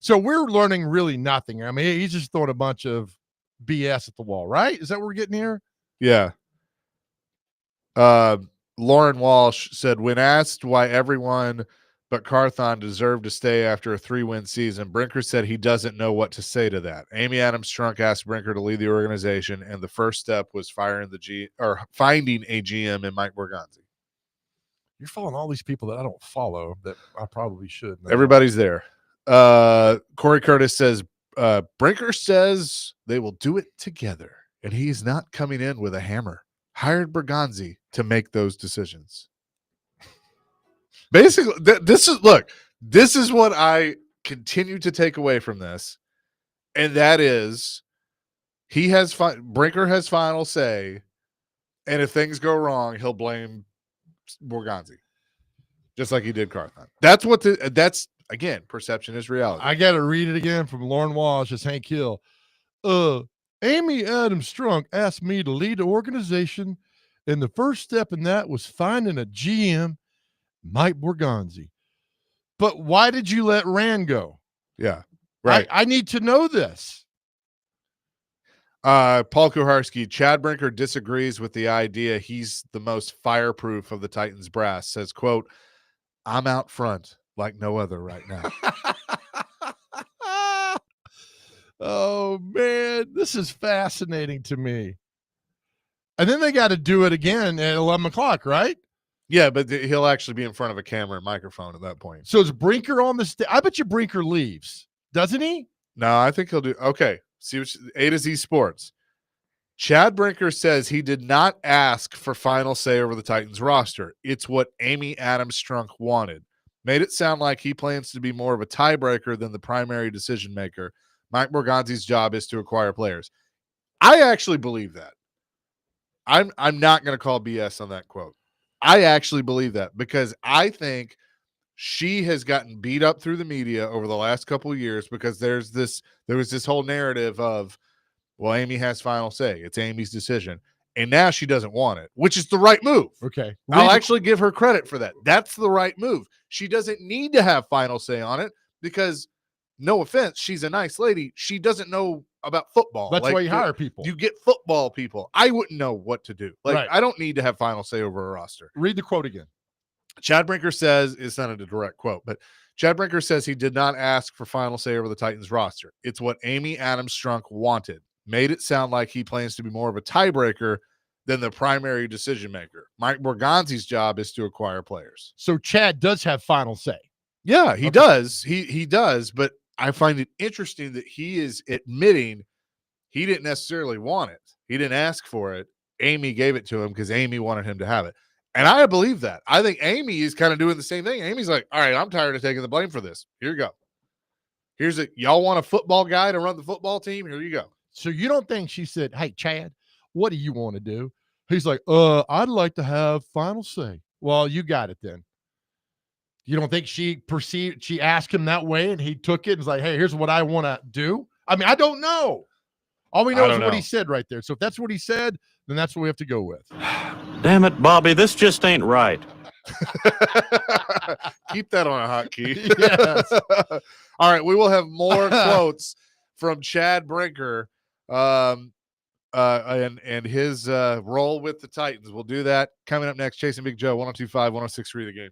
So we're learning really nothing. I mean, he's just throwing a bunch of BS at the wall, right? Is that what we're getting here? Yeah. Lauren Walsh said, when asked why everyone but Carthon deserved to stay after a 3-win season, Brinker said he doesn't know what to say to that. Amy Adams Strunk asked Brinker to lead the organization, and the first step was finding a GM in Mike Borgonzi. You're following all these people that I don't follow that I probably should. Everybody's there. Corey Curtis says, Brinker says they will do it together, and he's not coming in with a hammer. Hired Bergonzi to make those decisions. Basically, this is what I continue to take away from this, and that is Brinker has final say, and if things go wrong, he'll blame Borgonzi, just like he did Carthon. That's again, perception is reality. I got to read it again from Lauren Walsh as Hank Hill. Amy Adams Strunk asked me to lead the organization, and the first step in that was finding a GM, Mike Borgonzi. But why did you let Rand go? Yeah, right. I need to know this. Paul Kuharski, Chad Brinker disagrees with the idea he's the most fireproof of the Titans brass. Says, quote, "I'm out front like no other right now." Oh, man, this is fascinating to me. And then they got to do it again at 11 o'clock, right? Yeah, but he'll actually be in front of a camera and microphone at that point. So is Brinker on the stage? I bet you Brinker leaves, doesn't he? No, I think he'll do. Okay, see what A to Z Sports. Chad Brinker says he did not ask for final say over the Titans roster. It's what Amy Adams Strunk wanted. Made it sound like he plans to be more of a tiebreaker than the primary decision maker. Mike Borgonzi's job is to acquire players. I actually believe that. I'm not going to call BS on that quote. I actually believe that because I think she has gotten beat up through the media over the last couple of years because there was this whole narrative of, well, Amy has final say. It's Amy's decision. And now she doesn't want it, which is the right move. Okay. I'll actually give her credit for that. That's the right move. She doesn't need to have final say on it because, no offense, she's a nice lady. She doesn't know about football. That's why you hire people. You get football people. I wouldn't know what to do. Right. I don't need to have final say over a roster. Read the quote again. Chad Brinker says, it's not a direct quote, but Chad Brinker says he did not ask for final say over the Titans roster. It's what Amy Adams Strunk wanted. Made it sound like he plans to be more of a tiebreaker than the primary decision maker. Mike Borgonzi's job is to acquire players. So Chad does have final say. Yeah, he does. He does, but I find it interesting that he is admitting he didn't necessarily want it. He didn't ask for it. Amy gave it to him because Amy wanted him to have it. And I believe that. I think Amy is kind of doing the same thing. Amy's like, all right, I'm tired of taking the blame for this. Here you go. Here's it. Y'all want a football guy to run the football team? Here you go. So you don't think she said, hey, Chad, what do you want to do? He's like, I'd like to have final say. Well, you got it then. You don't think she asked him that way and he took it and was like, hey, here's what I want to do? I mean, I don't know. All we know is what he said right there. So if that's what he said, then that's what we have to go with. Damn it, Bobby, this just ain't right. Keep that on a hotkey. Yes. All right, we will have more quotes from Chad Brinker and his role with the Titans. We'll do that coming up next. Chasing Big Joe, 102.5, 106.3 The Game.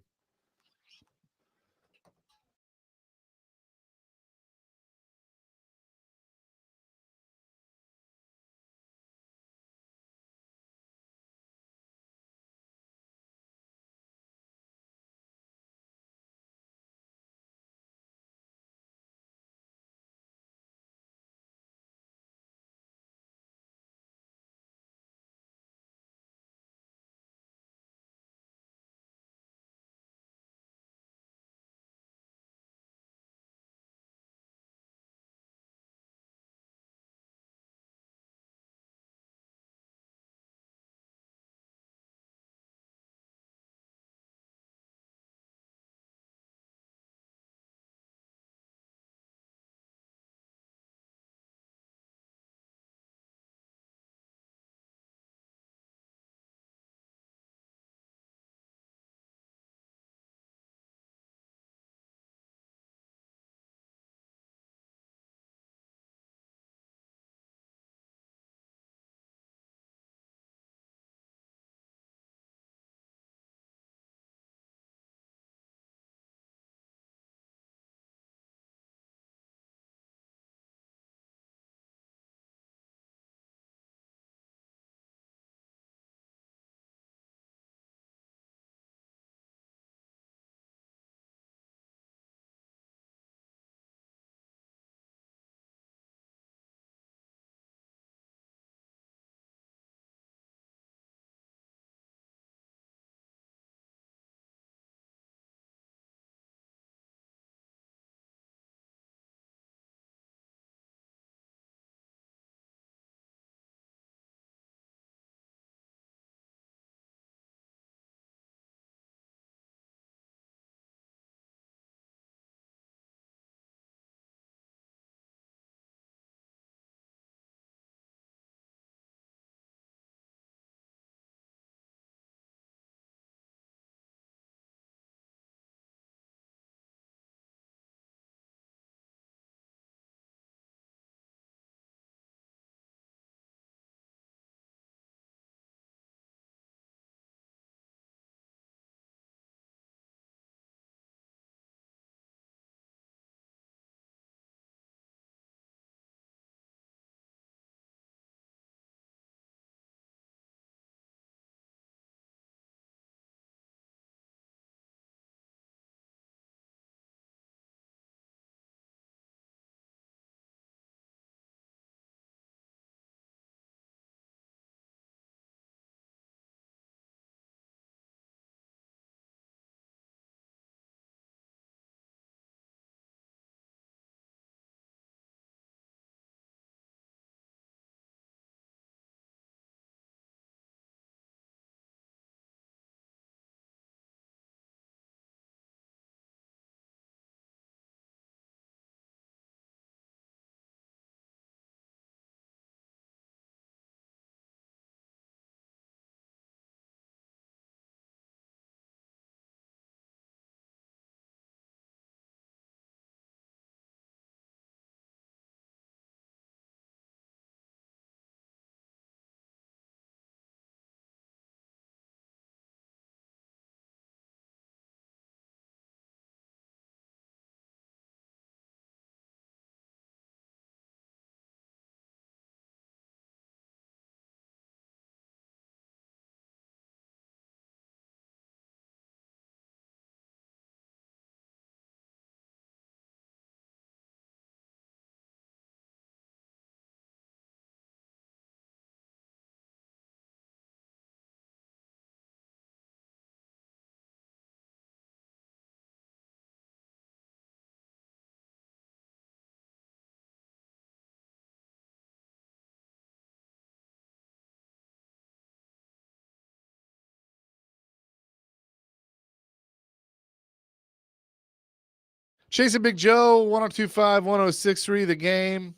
Chasing Big Joe, 1025, 1063, The Game.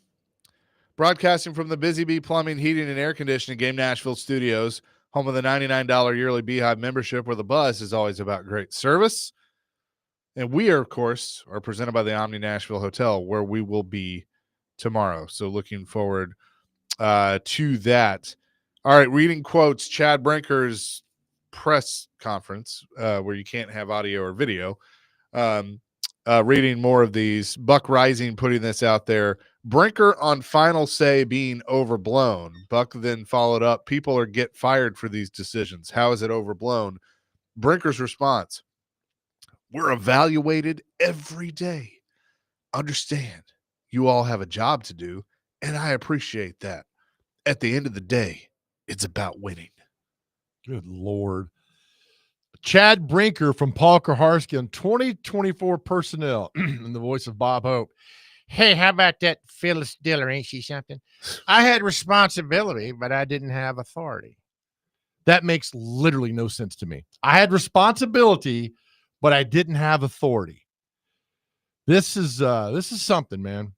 Broadcasting from the Busy Bee Plumbing, Heating, and Air Conditioning Game Nashville Studios, home of the $99 yearly Beehive membership, where the buzz is always about great service. And we are, of course, are presented by the Omni Nashville Hotel, where we will be tomorrow. So looking forward to that. All right, reading quotes, Chad Brinker's press conference, where you can't have audio or video. Reading more of these. Buck Rising putting this out there. Brinker on final say being overblown. Buck then followed up, people are get fired for these decisions. How is it overblown? Brinker's response, we're evaluated every day. Understand, you all have a job to do, and I appreciate that. At the end of the day, it's about winning. Good Lord. Chad Brinker from Paul Kaharski on 2024 Personnel in the voice of Bob Hope. Hey, how about that Phyllis Diller? Ain't she something? I had responsibility, but I didn't have authority. That makes literally no sense to me. I had responsibility, but I didn't have authority. This is something, man.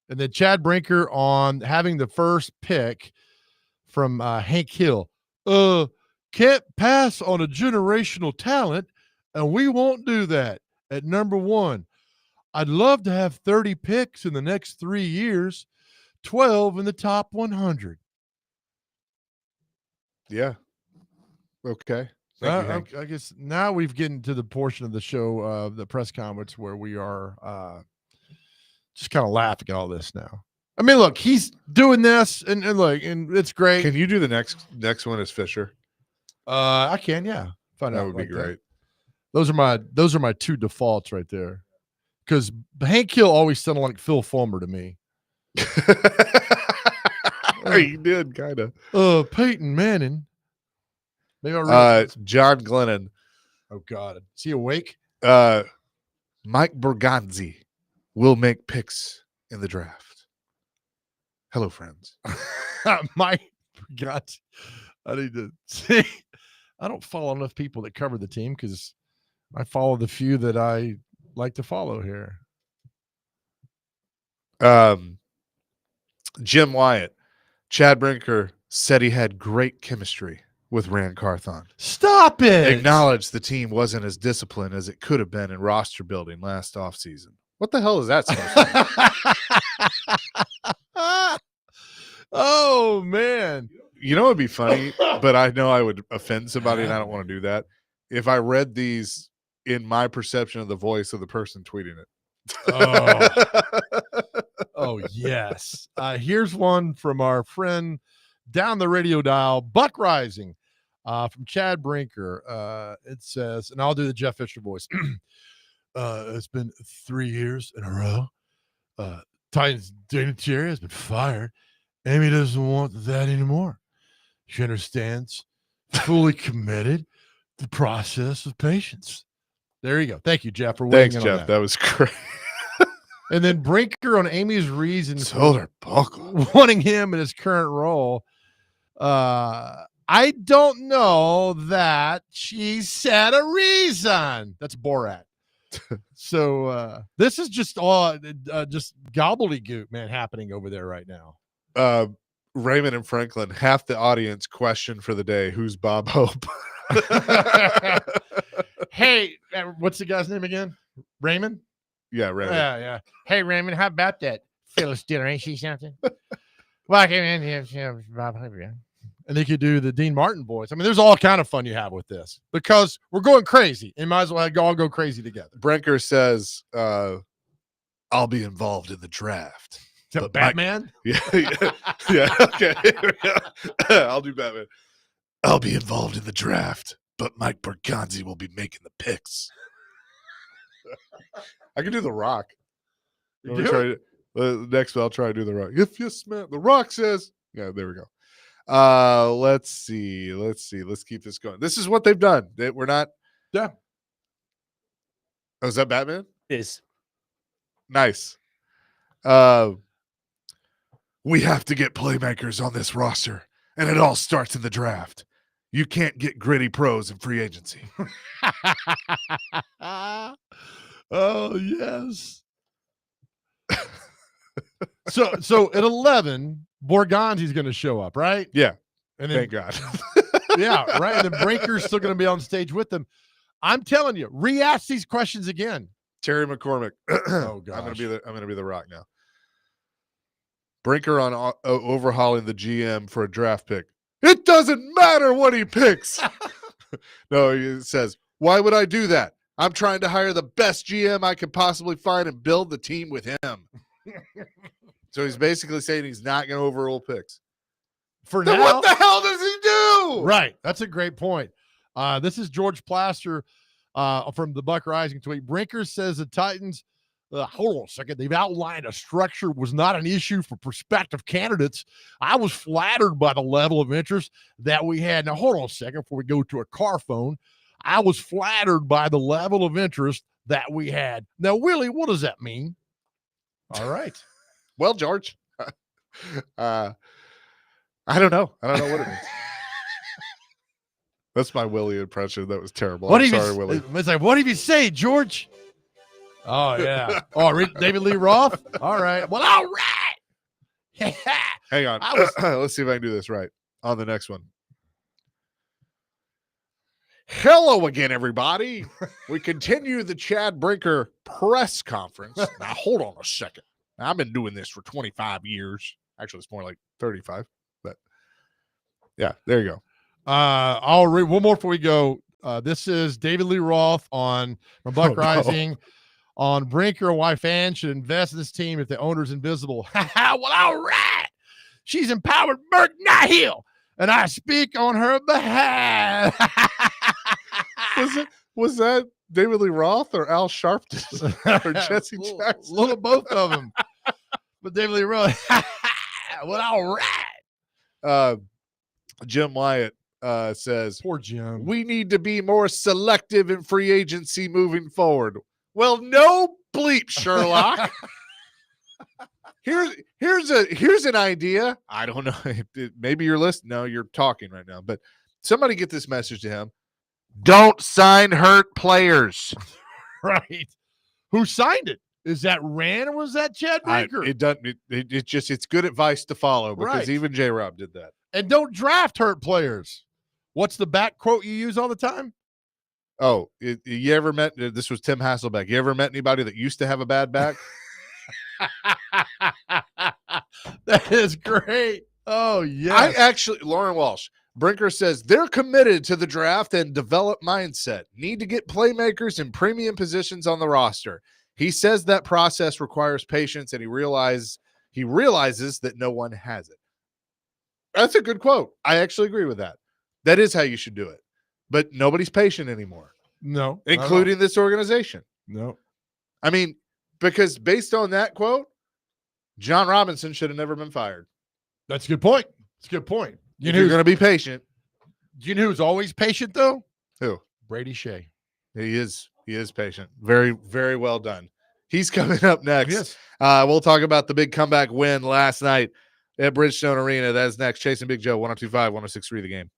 And then Chad Brinker on having the first pick from Hank Hill. Can't pass on a generational talent, and we won't do that at number 1. I'd love to have 30 picks in the next 3 years, 12 in the top 100. Yeah. Okay. I guess now we've gotten to the portion of the show, the press conference, where we are just kind of laughing at all this now. I mean, look, he's doing this, and it's great. Can you do the next one as Fisher? I can, yeah. That would be great. Those are my 2 defaults right there. Because Hank Hill always sounded like Phil Fulmer to me. He did, kind of. Peyton Manning. Maybe John Glennon. Oh, God. Is he awake? Mike Berganzi will make picks in the draft. Hello, friends. Mike Berganzi. I need to see. I don't follow enough people that cover the team because I follow the few that I like to follow here. Jim Wyatt. Chad Brinker said he had great chemistry with Rand Carthon. Stop it. Acknowledged the team wasn't as disciplined as it could have been in roster building last offseason. What the hell is that supposed to mean? Oh, man. You know, it'd be funny, but I know I would offend somebody, and I don't want to do that. If I read these in my perception of the voice of the person tweeting it. Oh yes. Here's one from our friend down the radio dial, Buck Rising, from Chad Brinker. It says, and I'll do the Jeff Fisher voice. It's been 3 years in a row. Titans Dana Cherry has been fired. Amy doesn't want that anymore. She understands, fully committed, the process of patience. There you go. Thank you, Jeff, for weighing in on Jeff. That was great. And then Brinker on Amy's reasons for wanting him in his current role. I don't know that she said a reason. That's Borat. So this is just all just gobbledygook, man, happening over there right now. Raymond and Franklin, half the audience question for the day: who's Bob Hope? Hey, what's the guy's name again? Raymond? Yeah, Raymond. Yeah. Hey, Raymond, how about that Phyllis Diller? Ain't she something? Well, I came in here, Bob Hope. And they could do the Dean Martin voice. I mean, there's all kind of fun you have with this because we're going crazy and might as well all go crazy together. Brinker says, I'll be involved in the draft. But Batman? Yeah. Okay. I'll do Batman. I'll be involved in the draft, but Mike Berganzi will be making the picks. I can do The Rock. Next, I'll try to do The Rock. If you smell, The Rock says, yeah, there we go. Let's see. Let's keep this going. This is what they've done. We're not. Yeah. Oh, is that Batman? It is. Nice. We have to get playmakers on this roster, and it all starts in the draft. You can't get gritty pros in free agency. Oh, yes. So at 11, Borgonzi's going to show up, right? Yeah. And then, Thank God. yeah, right. And then Brinker's still going to be on stage with them. I'm telling you, re-ask these questions again. Terry McCormick. Oh, gosh. I'm gonna be the Rock now. Brinker on overhauling the GM for a draft pick. It doesn't matter what he picks. No, he says, why would I do that? I'm trying to hire the best GM I can possibly find and build the team with him. So he's basically saying he's not going to overrule picks. For Then now, what the hell does he do? right. That's a great point. This is George Plaster from the Buck Rising tweet. Brinker says the Titans, hold on a second, they've outlined a structure was not an issue for prospective candidates. I was flattered by the level of interest that we had. Now, hold on a second before we go to a car phone. I was flattered by the level of interest that we had. Now, Willie, what does that mean? All right. Well, George, I don't know. I don't know what it means. That's my Willie impression. That was terrible. I'm sorry, Willie. It's like, what did you say, George? Oh, yeah. Oh, David Lee Roth? All right. Well, all right. Hang on. Let's see if I can do this right on the next one. Hello again, everybody. We continue the Chad Brinker press conference. Now, hold on a second. I've been doing this for 25 years. Actually, it's more like 35. But, yeah, there you go. I'll read one more before we go. This is David Lee Roth from Buck Rising on Brinker and why fans should invest in this team if the owner's invisible. Well, all right. She's empowered Burke Nihil, and I speak on her behalf. Was that David Lee Roth or Al Sharpton or Jesse Jackson? A little both of them. But David Lee Roth. Well, all right. Jim Wyatt says, poor Jim. We need to be more selective in free agency moving forward. Well, no bleep, Sherlock. Here's an idea. I don't know. Maybe you're listening. No, you're talking right now. But somebody get this message to him. Don't sign hurt players. Right. Who signed it? Is that Rand or was that Chad Brinker? It doesn't. It's good advice to follow because right. even J-Rob did that. And don't draft hurt players. What's the back quote you use all the time? Oh, you ever met? This was Tim Hasselbeck. You ever met anybody that used to have a bad back? That is great. Oh yeah. Lauren Walsh. Brinker says they're committed to the draft and develop mindset. Need to get playmakers in premium positions on the roster. He says that process requires patience, and he realizes that no one has it. That's a good quote. I actually agree with that. That is how you should do it. But nobody's patient anymore. No. Including this organization. No. I mean, because based on that quote, John Robinson should have never been fired. That's a good point. It's a good point. You're going to be patient. Do you know who's always patient, though? Who? Brady Shea. He is patient. Very, very well done. He's coming up next. Yes. We'll talk about the big comeback win last night at Bridgestone Arena. That's next. Chasing Big Joe, 102.5, 106.3 The Game.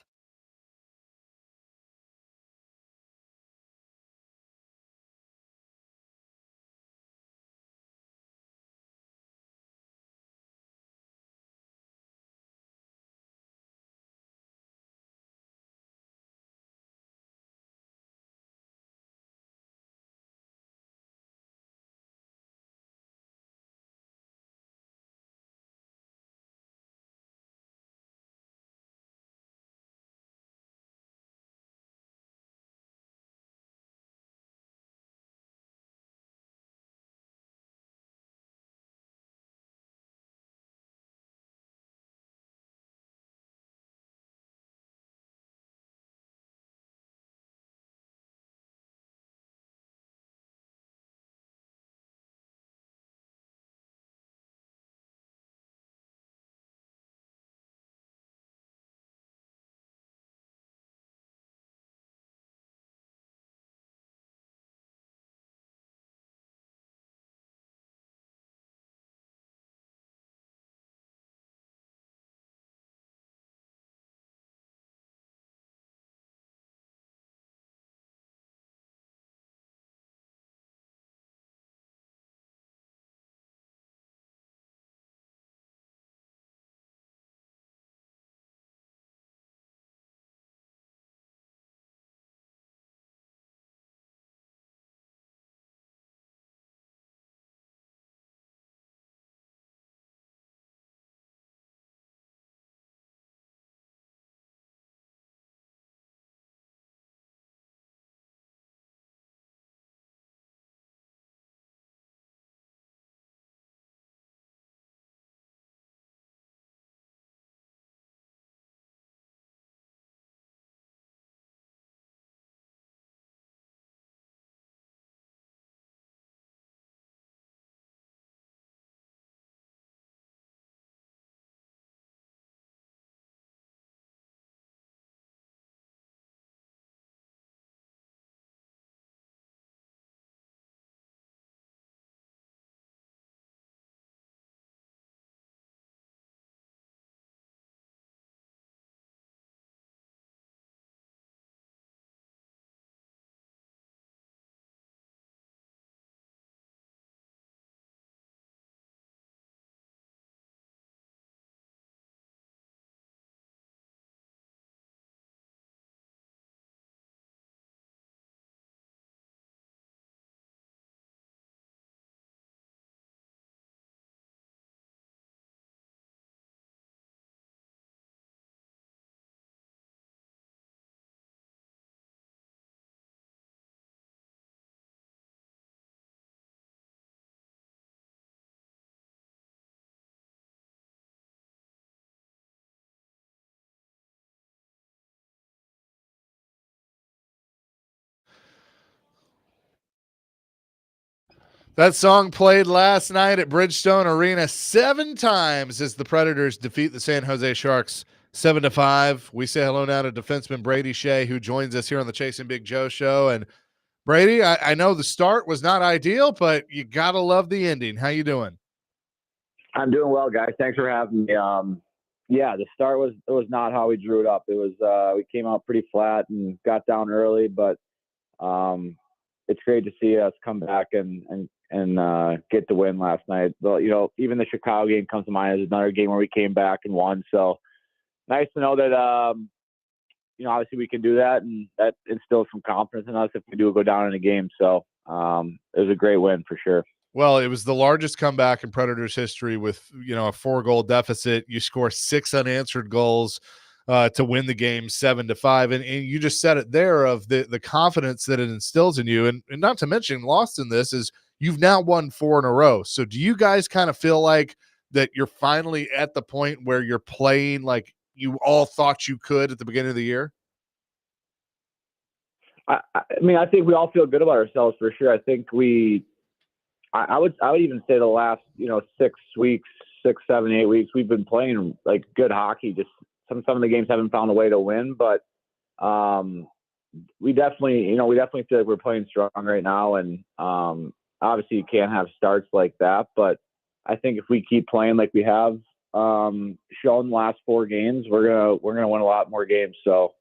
That song played last night at Bridgestone Arena 7 times as the Predators defeat the San Jose Sharks 7-5. We say hello now to defenseman Brady Shea, who joins us here on the Chasing Big Joe show. And Brady, I know the start was not ideal, but you gotta love the ending. How you doing? I'm doing well, guys. Thanks for having me. Yeah, the start was not how we drew it up. It was we came out pretty flat and got down early, but it's great to see us come back and get the win last night. But even the Chicago game comes to mind as another game where we came back and won. So nice to know that obviously we can do that, and that instills some confidence in us if we do go down in a game. So it was a great win for sure. Well, it was the largest comeback in Predators history with, a 4-goal deficit. You score 6 unanswered goals to win the game 7-5. And you just said it there of the confidence that it instills in you. And not to mention, lost in this is you've now won 4 in a row. So do you guys kind of feel like that you're finally at the point where you're playing like you all thought you could at the beginning of the year? I mean, I think we all feel good about ourselves for sure. I think I would even say the last 6 weeks, 6, 7, 8 weeks, we've been playing like good hockey. Just some of the games haven't found a way to win, but we definitely feel like we're playing strong right now. And obviously you can't have starts like that, but I think if we keep playing like we have shown the last 4 games, we're gonna win a lot more games. So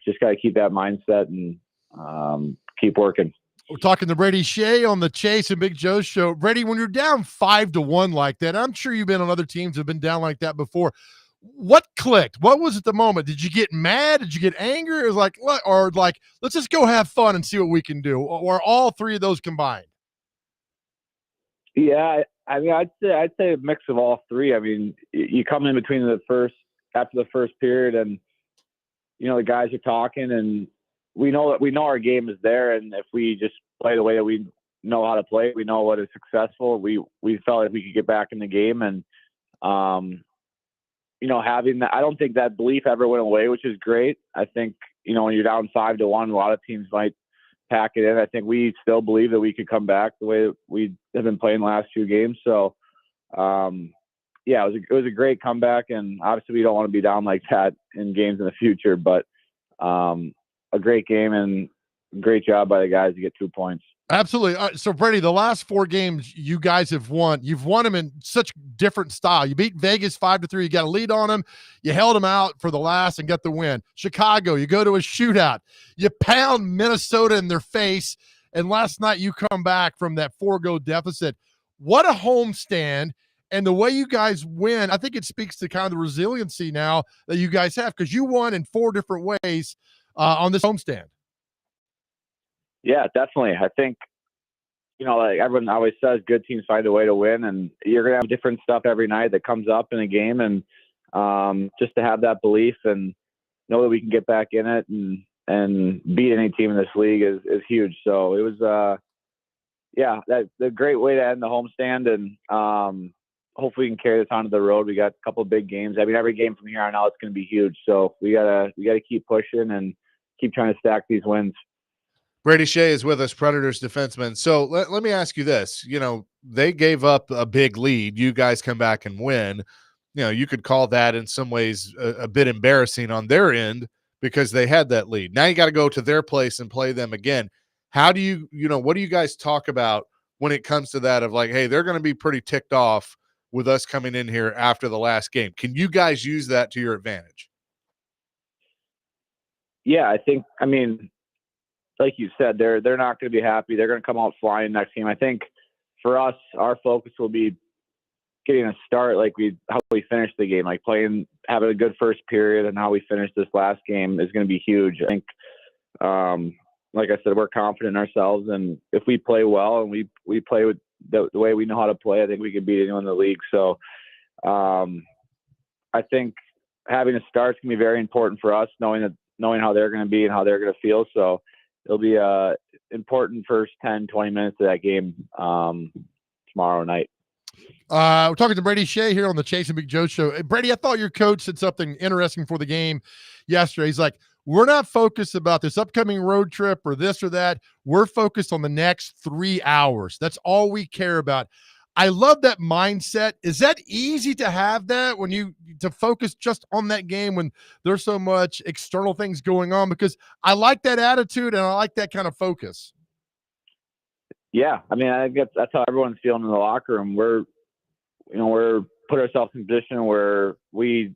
just got to keep that mindset and keep working. We're talking to Brady Shea on the Chase and Big Joe show. Brady, when you're down 5-1 like that, I'm sure you've been on other teams that have been down like that before. What clicked? What was at the moment? Did you get mad? Did you get angry? It was like, let's just go have fun and see what we can do, or all 3 of those combined? Yeah, I mean, I'd say a mix of all 3. I mean, you come in between after the first period, and the guys are talking, and we know our game is there, and if we just play the way that we know how to play, we know what is successful. We felt like we could get back in the game, and having that, I don't think that belief ever went away, which is great. I think when you're down 5-1, a lot of teams might pack it in. I think we still believe that we could come back the way that we have been playing the last 2 games. So yeah, it was a great comeback, and obviously we don't want to be down like that in games in the future, but a great game and great job by the guys to get 2 points. Absolutely. So Brady, the last 4 games you guys have won, you've won them in such different style. You beat Vegas 5-3. You got a lead on them. You held them out for the last and got the win. Chicago, you go to a shootout. You pound Minnesota in their face. And last night you come back from that 4-goal deficit. What a homestand. And the way you guys win, I think it speaks to kind of the resiliency now that you guys have, because you won in 4 different ways on this homestand. Yeah, definitely. I think, like everyone always says, good teams find a way to win, and you're going to have different stuff every night that comes up in a game. And just to have that belief and know that we can get back in it and beat any team in this league is huge. So it was, that's a great way to end the homestand. And hopefully we can carry this on to the road. We got a couple of big games. I mean, every game from here on out, it's going to be huge. So we gotta keep pushing and keep trying to stack these wins. Brady Shea is with us, Predators defenseman. So let me ask you this. They gave up a big lead. You guys come back and win. You could call that in some ways a bit embarrassing on their end because they had that lead. Now you got to go to their place and play them again. How do you, what do you guys talk about when it comes to that of like, hey, they're going to be pretty ticked off with us coming in here after the last game? Can you guys use that to your advantage? Yeah, I mean, like you said, they're not going to be happy. They're going to come out flying next game. I think for us, our focus will be getting a start like how we finish the game, like having a good first period, and how we finish this last game is going to be huge. I think, like I said, we're confident in ourselves, and if we play well and we play with the way we know how to play, I think we can beat anyone in the league. So I think having a start is going to be very important for us, knowing how they're going to be and how they're going to feel. So it'll be important first 10, 20 minutes of that game tomorrow night. We're talking to Brady Shea here on the Chase and Big Joe show. Brady, I thought your coach said something interesting for the game yesterday. He's like, we're not focused about this upcoming road trip or this or that. We're focused on the next 3 hours. That's all we care about. I love that mindset. Is that easy to have that when you to focus just on that game when there's so much external things going on? Because I like that attitude and I like that kind of focus. Yeah, I mean, I think that's how everyone's feeling in the locker room. We're put ourselves in a position where we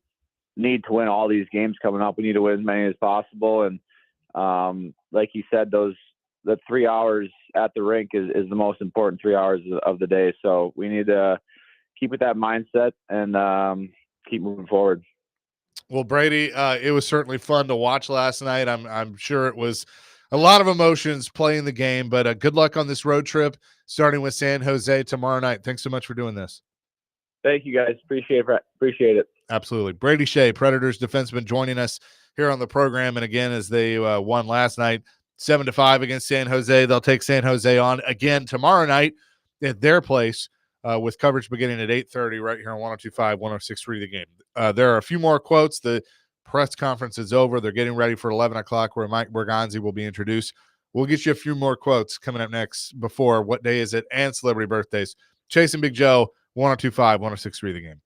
need to win all these games coming up. We need to win as many as possible. And like you said, the 3 hours at the rink is the most important 3 hours of the day. So we need to keep with that mindset and keep moving forward. Well, Brady, it was certainly fun to watch last night. I'm sure it was a lot of emotions playing the game, but good luck on this road trip, starting with San Jose tomorrow night. Thanks so much for doing this. Thank you, guys. Appreciate it. Absolutely. Brady Shea, Predators defenseman, joining us here on the program. And again, as they won last night, 7-5 against San Jose, they'll take San Jose on again tomorrow night at their place with coverage beginning at 8:30 right here on 102.5, 106.3 The Game. There are a few more quotes. The press conference is over. They're getting ready for 11 o'clock where Mike Berganzi will be introduced. We'll get you a few more quotes coming up next before What Day Is It and Celebrity Birthdays. Chase and Big Joe, 102.5, 106.3 The Game.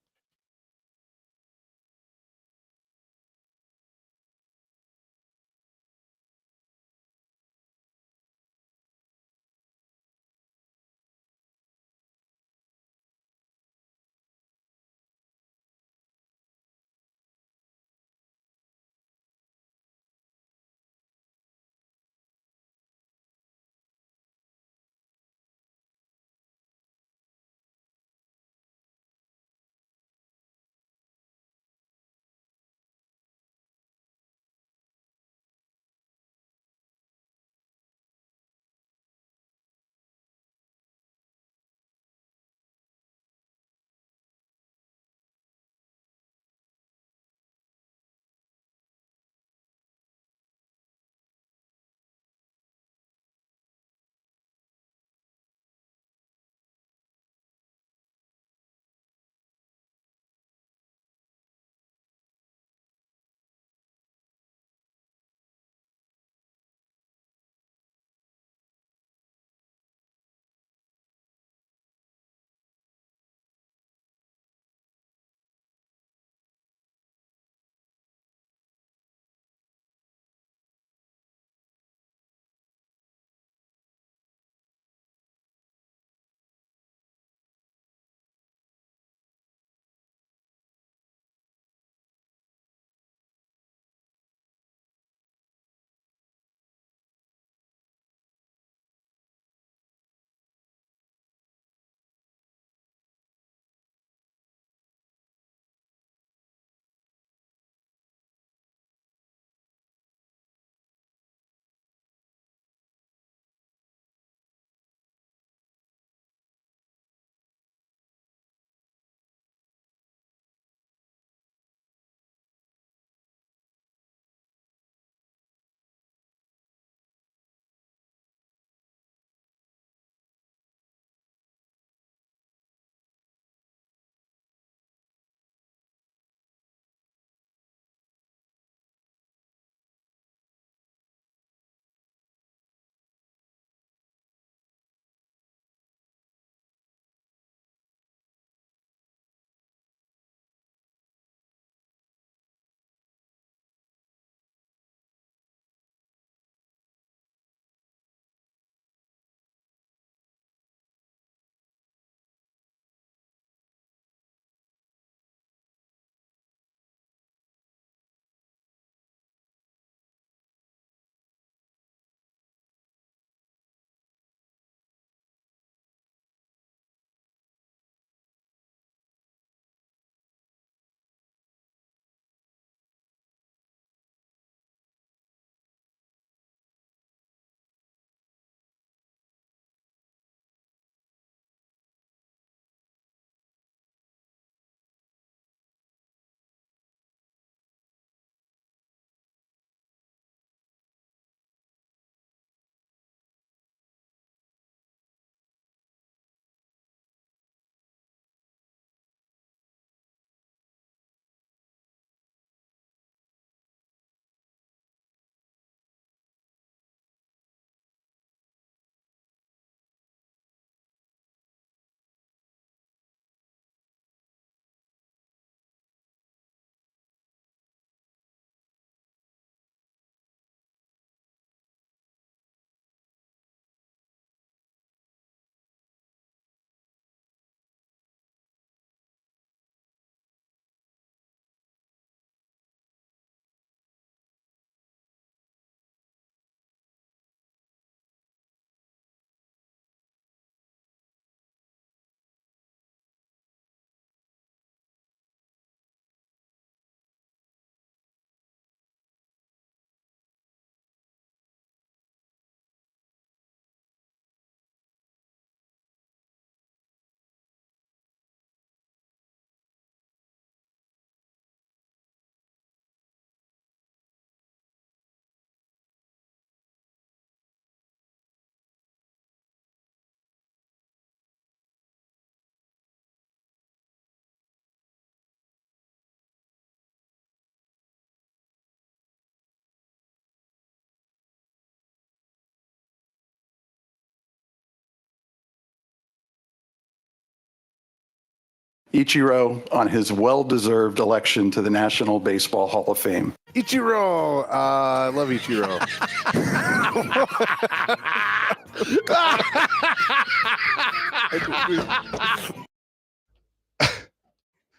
Ichiro on his well-deserved election to the National Baseball Hall of Fame. Ichiro. I love Ichiro.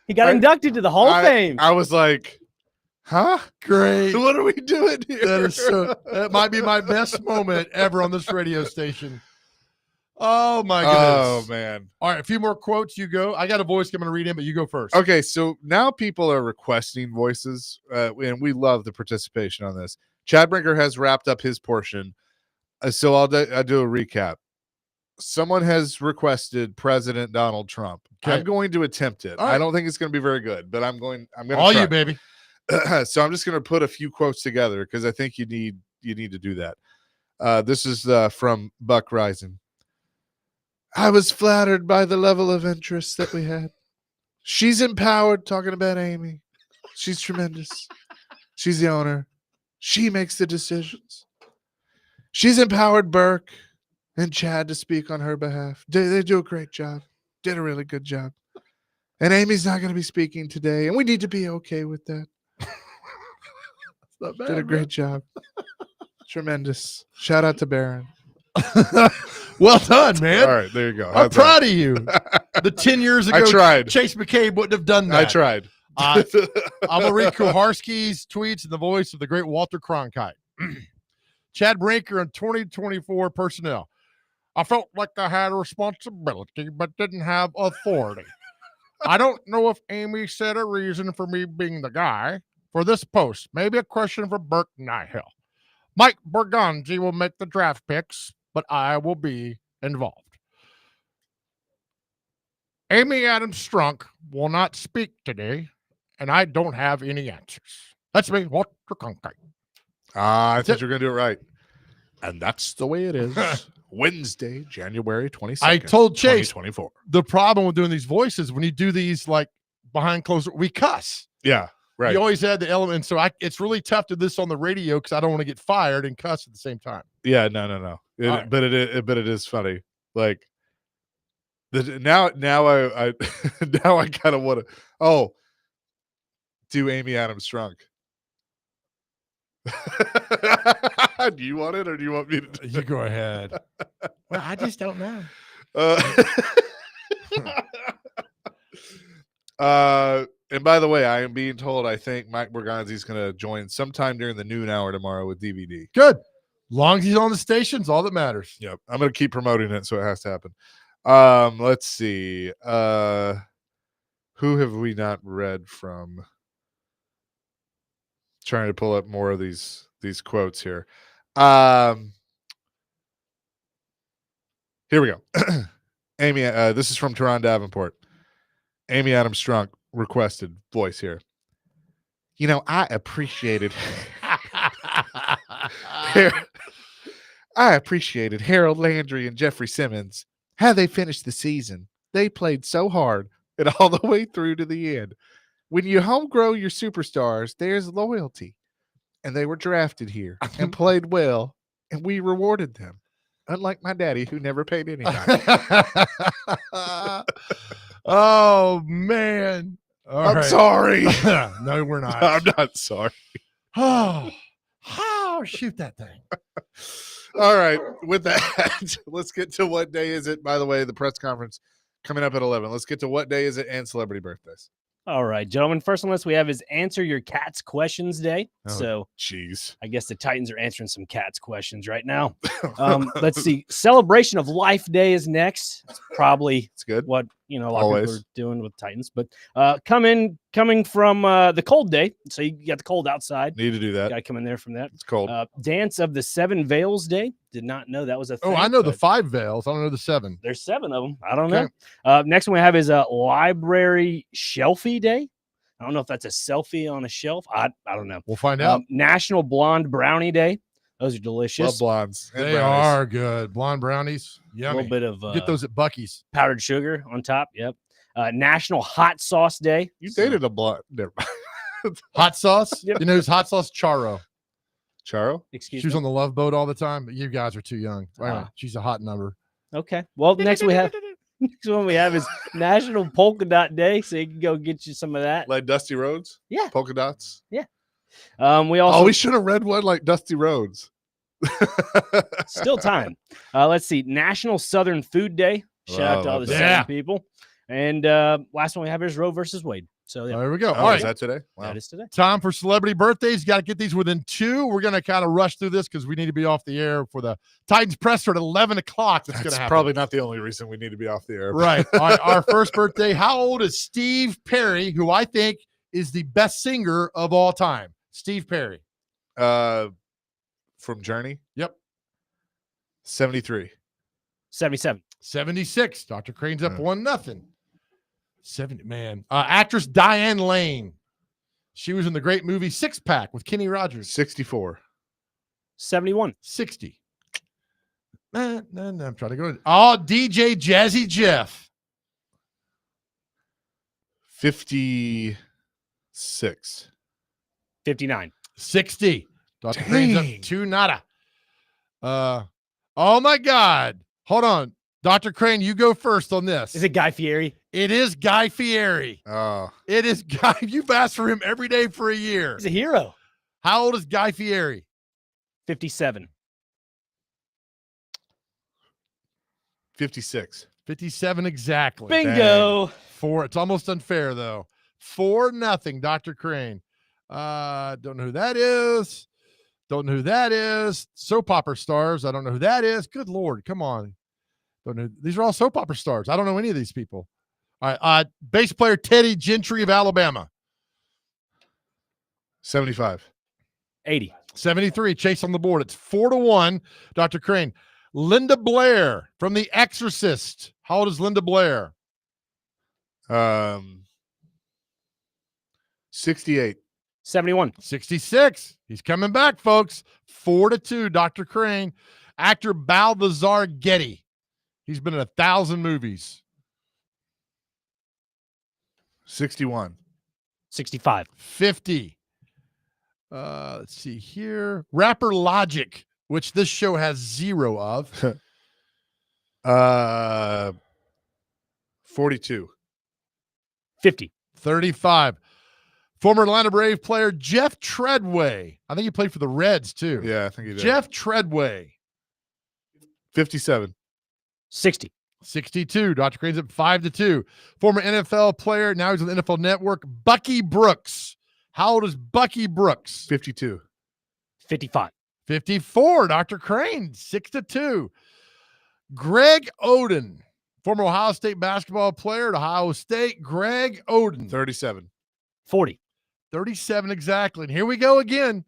He got inducted to the Hall of Fame. I was like, huh? Great. What are we doing here? That is so. That might be my best moment ever on this radio station. Oh my goodness. Oh man. All right, a few more quotes. You go. I got a voice I'm going to read in, but you go first. Okay, so now people are requesting voices, and we love the participation on this. Chad Brinker has wrapped up his portion, so I'll do a recap. Someone has requested President Donald Trump. Okay. I'm going to attempt it. All right. I don't think it's going to be very good, but I'm going. All try. you, baby. So I'm just going to put a few quotes together because I think you need to do that. This is from Buck Rising. I was flattered by the level of interest that we had. She's empowered, talking about Amy. She's tremendous. She's the owner. She makes the decisions. She's empowered Burke and Chad to speak on her behalf. They do a great job. Did a really good job. And Amy's not going to be speaking today, and we need to be okay with that. Not bad, Did a great job. Tremendous. Shout out to Barron. Well done, man. All right, there you go. I'm proud of you. The 10 years ago, I tried. Chase McCabe wouldn't have done that. I tried. I'm going to read Kuharski's tweets in the voice of the great Walter Cronkite. Chad Brinker on 2024 personnel. I felt like I had a responsibility, but didn't have authority. I don't know if Amy said a reason for me being the guy for this post. Maybe a question for Burke Nihill. Mike Borgonzi will make the draft picks, but I will be involved. Amy Adams Strunk will not speak today, and I don't have any answers. That's me, Walter Cronkite. I thought you were going to do it right. And that's the way it is. Wednesday, January 22nd. I told Chase 2024. the problem with doing these voices, when you do these like behind closed, we cuss. Yeah, right. You always add the element. So it's really tough to do this on the radio because I don't want to get fired and cuss at the same time. Yeah, no. Right. But it is funny. Like now I now I kind of want to do Amy Adams Strunk. Do you want it or do you want me to? You go ahead. Well, I just don't know. And by the way, I am being told I think Mike Borgonzi is going to join sometime during the noon hour tomorrow with DVD. Good. Long as he's on the station's all that matters. Yep. I'm going to keep promoting it, so it has to happen. Let's see. Who have we not read from? Trying to pull up more of these quotes here. Here we go. Amy, this is from Teron Davenport. Amy Adams Strunk requested voice here. You know, I appreciated Harold Landry and Jeffrey Simmons. How they finished the season. They played so hard and all the way through to the end. When you home grow your superstars, there's loyalty. And they were drafted here and played well, and we rewarded them. Unlike my daddy, who never paid anybody. Oh, man. I'm sorry. No, we're not. I'm not sorry. Oh, shoot that thing. All right. With that, let's get to what day is it? By the way, the press conference coming up at 11. Let's get to what day is it and celebrity birthdays. All right, gentlemen. First on the list we have is Answer Your Cats Questions Day. So, jeez. I guess the Titans are answering some cats questions right now. Let's see. Celebration of Life Day is next. It's probably good. What a lot of people are doing with Titans. But coming from the cold day, so you got the cold outside. Need to do that. Got to come in there from that. It's cold. Dance of the Seven Veils Day. Did not know that was a thing. Oh, I know the 5 veils. I don't know the 7. There's 7 of them. I don't know. Next one we have is a Library Shelfie Day. I don't know if that's a selfie on a shelf. I don't know. We'll find out. National Blonde Brownie Day. Those are delicious. Love blondes. They are good. Blonde brownies. Yummy. A little bit of get those at Buc-ee's. Powdered sugar on top. Yep. National Hot Sauce Day. You dated a blonde. Never mind. Hot sauce? Yep. You know who's hot sauce? Charo. Charo? Excuse She was me. on the Love Boat all the time, but you guys are too young. Anyway, she's a hot number. Okay. Well, next we have Next one we have is National Polka Dot Day, so you can go get you some of that. Like Dusty Rhodes? Yeah. Polka dots? We also Oh, we should have read one like Dusty Rhodes. still time. Let's see, National Southern Food Day. Shout out to all the love that. Southern people. And last one we have is Roe versus Wade. So yeah, There we go. Oh, All right. is that today? Wow. that is today. Time for celebrity birthdays. Got to get these within 2. We're going to kind of rush through this because we need to be off the air for the Titans presser at 11 o'clock. That's going to That's happen. probably not the only reason we need to be off the air. Right. All right. Our first birthday. How old is Steve Perry, who I think is the best singer of all time? Steve Perry. From Journey? Yep. 73. 77. 76. Dr. Crane's up Yeah. 1-0. 70, man. Actress Diane Lane. She was in the great movie Six Pack with Kenny Rogers. 64. 71. 60. No, I'm trying to go. Oh, DJ Jazzy Jeff. 56. 59. 60. Dr. Crane's up Dang. 2-0. Oh my God. Hold on. Dr. Crane, you go first on this. Is it Guy Fieri? It is Guy Fieri. Oh, It is Guy. You've asked for him every day for a year. He's a hero. How old is Guy Fieri? 57. 56. 57 exactly. Bingo. 4. It's almost unfair though. 4-0, Dr. Crane. Don't know who that is. Don't know who that is. Soap opera stars. I don't know who that is. Good Lord. Come on. Don't know. These are all soap opera stars. I don't know any of these people. All right. Bass player Teddy Gentry of Alabama. 75. 80. 73. Chase on the board. It's 4-1. Dr. Crane. Linda Blair from The Exorcist. How old is Linda Blair? 68. 71. 66. He's coming back, folks. 4-2. Dr. Crane. Actor Balthazar Getty. He's been in 1,000 movies. 61. 65. 50. Let's see here. Rapper Logic, which this show has 0 of. 42. 50. 35. Former Atlanta Brave player Jeff Treadway. I think he played for the Reds too. Yeah, I think he did. Jeff Treadway. 57. 60. 62. Dr. Crane's up 5-2. Former NFL player. Now he's on the NFL Network. Bucky Brooks. How old is Bucky Brooks? 52. 55. 54. Dr. Crane. 6-2. Greg Oden. Former Ohio State basketball player at Ohio State. Greg Oden. 37. 40. 37 exactly. And here we go again.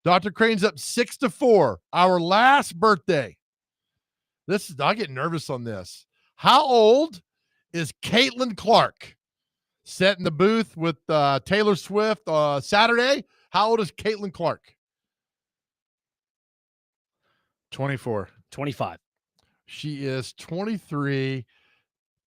Dr. Crane's up 6-4. Our last birthday. I get nervous on this. How old is Caitlin Clark? Set in the booth with Taylor Swift Saturday. How old is Caitlin Clark? 24. 25. She is 23.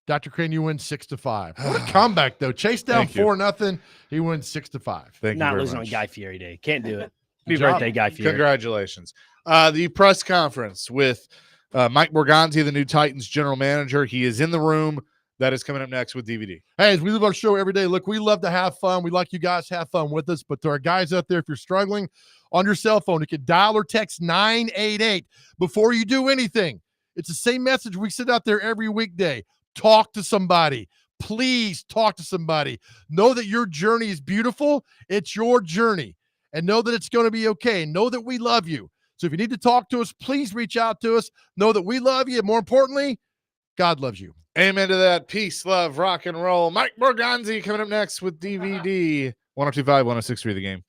Dr. Crane, you win 6-5. What a comeback, though. Chase down Thank you. 4-0. He wins 6-5. Thank you Not very losing much. on Guy Fieri Day. Can't do it. Happy Good job. birthday, Guy Fieri. Congratulations. The press conference with Mike Borgonzi, the new Titans general manager. He is in the room. That is coming up next with DVD. Hey, as we live our show every day, look, we love to have fun. We like you guys to have fun with us. But to our guys out there, if you're struggling on your cell phone, you can dial or text 988 before you do anything. It's the same message we send out there every weekday. Talk to somebody. Please talk to somebody. Know that your journey is beautiful. It's your journey. And know that it's going to be okay. Know that we love you. So if you need to talk to us, please reach out to us. Know that we love you. And more importantly, God loves you. Amen to that. Peace, love, rock and roll. Mike Borgonzi coming up next with DVD. 102.5, 106.3 The Game.